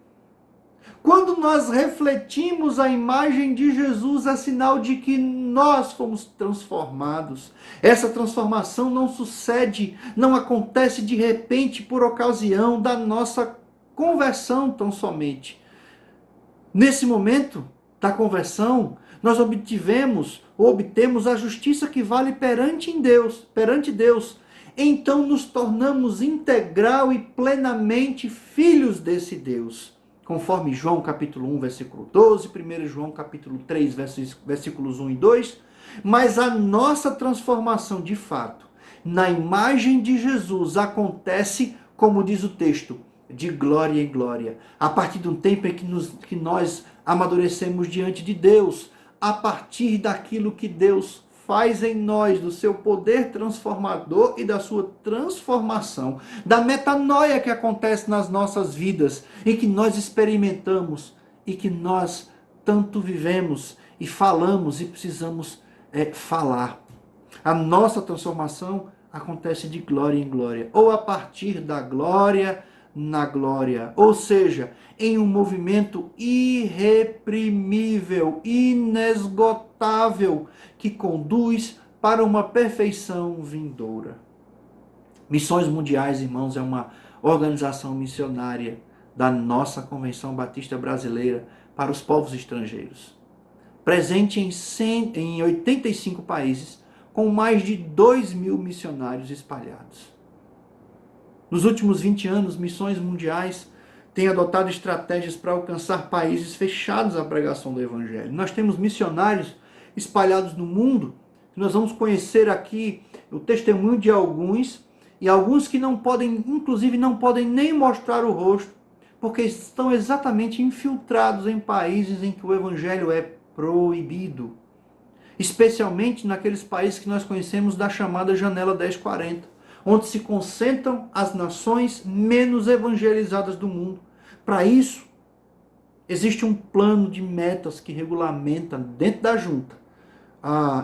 Quando nós refletimos a imagem de Jesus, é sinal de que nós fomos transformados. Essa transformação não sucede, não acontece de repente por ocasião da nossa conversão tão somente. Nesse momento da conversão, nós obtemos a justiça que vale perante Deus. Então nos tornamos integral e plenamente filhos desse Deus. Conforme João capítulo 1, versículo 12, 1 João capítulo 3, versículos 1 e 2. Mas a nossa transformação de fato na imagem de Jesus acontece, como diz o texto, de glória em glória. A partir do tempo em que nós amadurecemos diante de Deus, a partir daquilo que Deus faz em nós, do seu poder transformador e da sua transformação, da metanoia que acontece nas nossas vidas e que nós experimentamos e que nós tanto vivemos e falamos e precisamos falar. A nossa transformação acontece de glória em glória, ou a partir da glória na glória, ou seja, em um movimento irreprimível, inesgotável, que conduz para uma perfeição vindoura. Missões Mundiais, irmãos, é uma organização missionária da nossa Convenção Batista Brasileira para os povos estrangeiros. Presente em 85 países, com mais de 2.000 missionários espalhados. Nos últimos 20 anos, Missões Mundiais têm adotado estratégias para alcançar países fechados à pregação do Evangelho. Nós temos missionários espalhados no mundo. Nós vamos conhecer aqui o testemunho de alguns, e alguns que não podem, inclusive não podem nem mostrar o rosto, porque estão exatamente infiltrados em países em que o Evangelho é proibido. Especialmente naqueles países que nós conhecemos da chamada Janela 1040. Onde se concentram as nações menos evangelizadas do mundo. Para isso, existe um plano de metas que regulamenta dentro da junta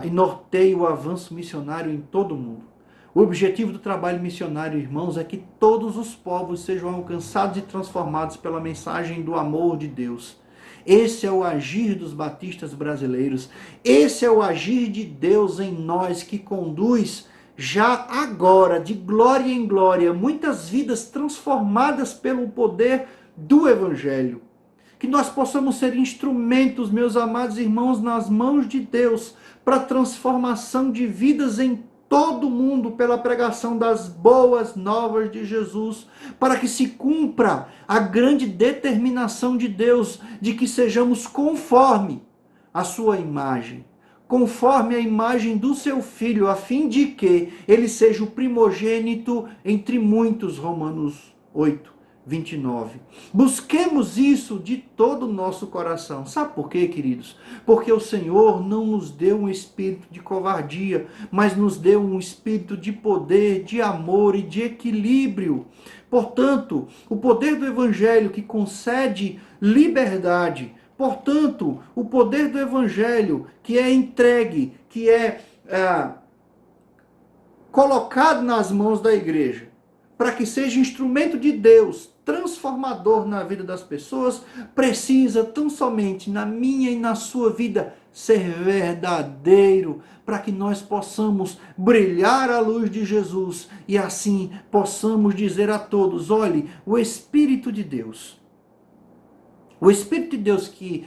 e norteia o avanço missionário em todo o mundo. O objetivo do trabalho missionário, irmãos, é que todos os povos sejam alcançados e transformados pela mensagem do amor de Deus. Esse é o agir dos batistas brasileiros. Esse é o agir de Deus em nós que conduz já agora, de glória em glória, muitas vidas transformadas pelo poder do Evangelho. Que nós possamos ser instrumentos, meus amados irmãos, nas mãos de Deus, para a transformação de vidas em todo o mundo pela pregação das boas novas de Jesus, para que se cumpra a grande determinação de Deus de que sejamos conforme a sua imagem, conforme a imagem do seu Filho, a fim de que ele seja o primogênito entre muitos, Romanos 8, 29. Busquemos isso de todo o nosso coração. Sabe por quê, queridos? Porque o Senhor não nos deu um espírito de covardia, mas nos deu um espírito de poder, de amor e de equilíbrio. Portanto, o poder do Evangelho que concede liberdade, portanto, o poder do Evangelho que é entregue, que é colocado nas mãos da igreja, para que seja instrumento de Deus, transformador na vida das pessoas, precisa tão somente na minha e na sua vida ser verdadeiro, para que nós possamos brilhar a luz de Jesus e assim possamos dizer a todos: olhe, o Espírito de Deus, o Espírito de Deus que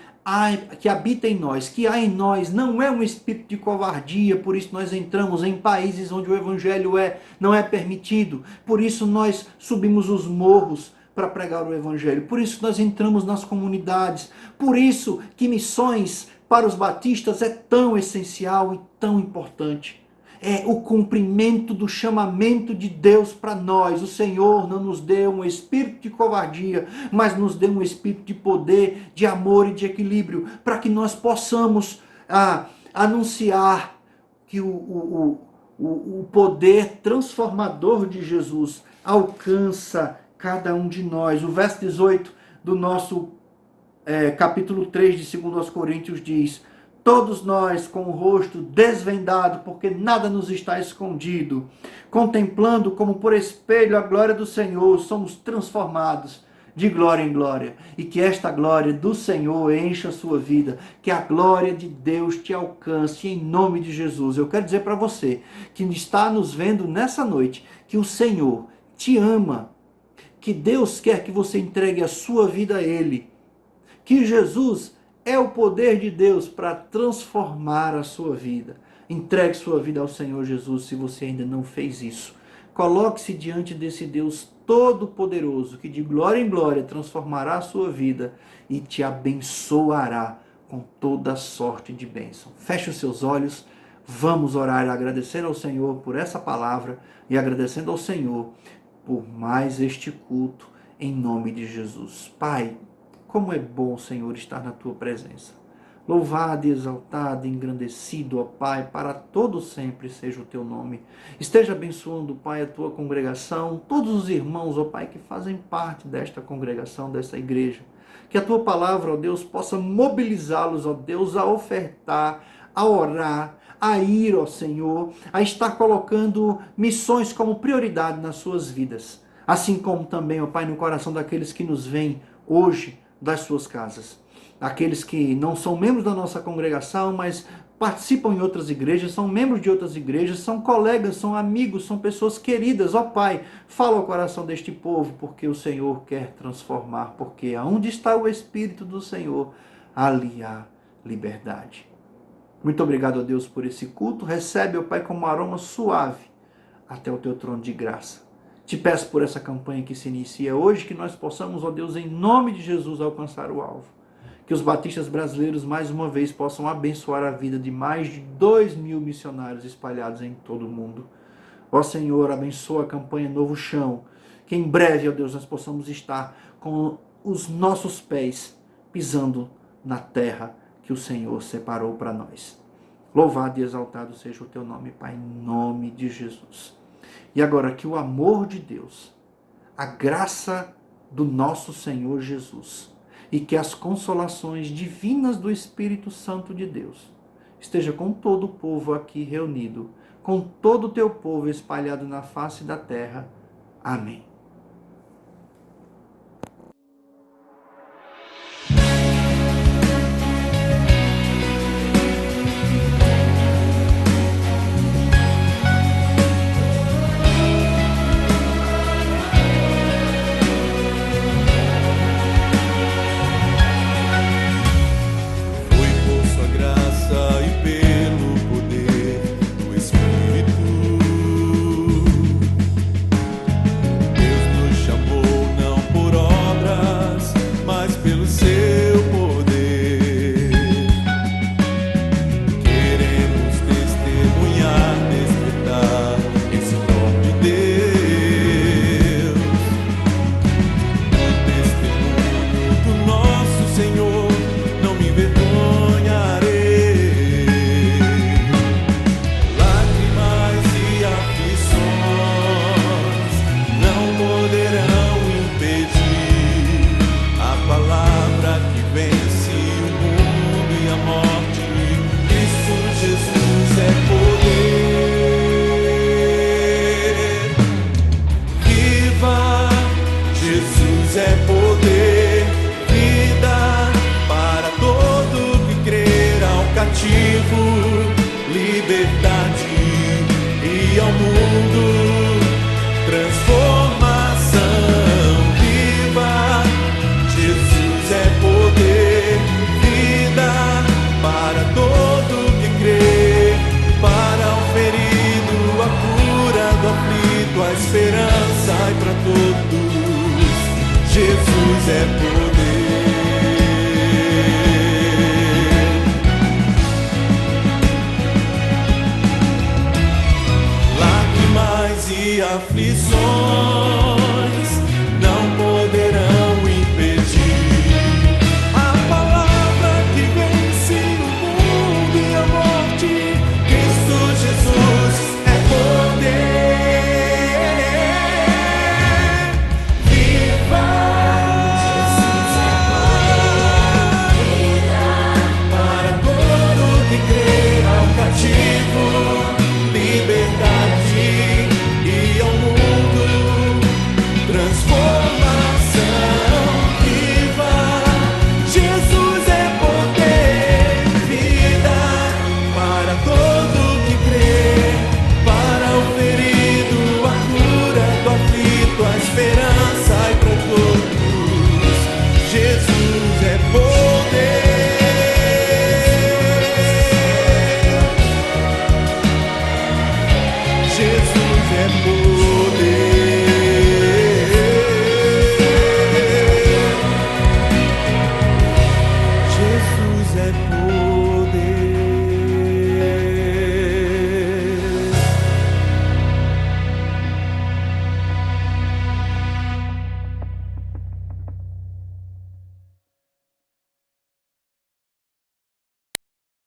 habita em nós, que há em nós, não é um espírito de covardia, por isso nós entramos em países onde o Evangelho não é permitido, por isso nós subimos os morros para pregar o Evangelho, por isso nós entramos nas comunidades, por isso que missões para os batistas é tão essencial e tão importante. É o cumprimento do chamamento de Deus para nós. O Senhor não nos deu um espírito de covardia, mas nos deu um espírito de poder, de amor e de equilíbrio, para que nós possamos anunciar que o poder transformador de Jesus alcança cada um de nós. O verso 18 do nosso capítulo 3 de 2 Coríntios diz: todos nós com o rosto desvendado, porque nada nos está escondido, contemplando como por espelho a glória do Senhor, somos transformados de glória em glória. E que esta glória do Senhor encha a sua vida, que a glória de Deus te alcance em nome de Jesus. Eu quero dizer para você que está nos vendo nessa noite, que o Senhor te ama, que Deus quer que você entregue a sua vida a Ele, que Jesus é o poder de Deus para transformar a sua vida. Entregue sua vida ao Senhor Jesus se você ainda não fez isso. Coloque-se diante desse Deus Todo-Poderoso, que de glória em glória transformará a sua vida e te abençoará com toda sorte de bênção. Feche os seus olhos, vamos orar e agradecer ao Senhor por essa palavra e agradecendo ao Senhor por mais este culto em nome de Jesus. Pai, como é bom, Senhor, estar na Tua presença. Louvado, exaltado, engrandecido, ó Pai, para todo sempre seja o Teu nome. Esteja abençoando, Pai, a Tua congregação, todos os irmãos, ó Pai, que fazem parte desta congregação, desta igreja. Que a Tua palavra, ó Deus, possa mobilizá-los, ó Deus, a ofertar, a orar, a ir, ó Senhor, a estar colocando missões como prioridade nas suas vidas. Assim como também, ó Pai, no coração daqueles que nos veem hoje, das suas casas. Aqueles que não são membros da nossa congregação, mas participam em outras igrejas, são membros de outras igrejas, são colegas, são amigos, são pessoas queridas. Ó Pai, fala ao coração deste povo, porque o Senhor quer transformar, porque aonde está o Espírito do Senhor, ali há liberdade. Muito obrigado a Deus por esse culto. Recebe, ó Pai, como um aroma suave até o Teu trono de graça. Te peço por essa campanha que se inicia hoje, que nós possamos, ó Deus, em nome de Jesus, alcançar o alvo. Que os batistas brasileiros, mais uma vez, possam abençoar a vida de mais de 2.000 missionários espalhados em todo o mundo. Ó Senhor, abençoa a campanha Novo Chão, que em breve, ó Deus, nós possamos estar com os nossos pés pisando na terra que o Senhor separou para nós. Louvado e exaltado seja o Teu nome, Pai, em nome de Jesus. E agora que o amor de Deus, a graça do nosso Senhor Jesus e que as consolações divinas do Espírito Santo de Deus esteja com todo o povo aqui reunido, com todo o Teu povo espalhado na face da terra. Amém. mundo.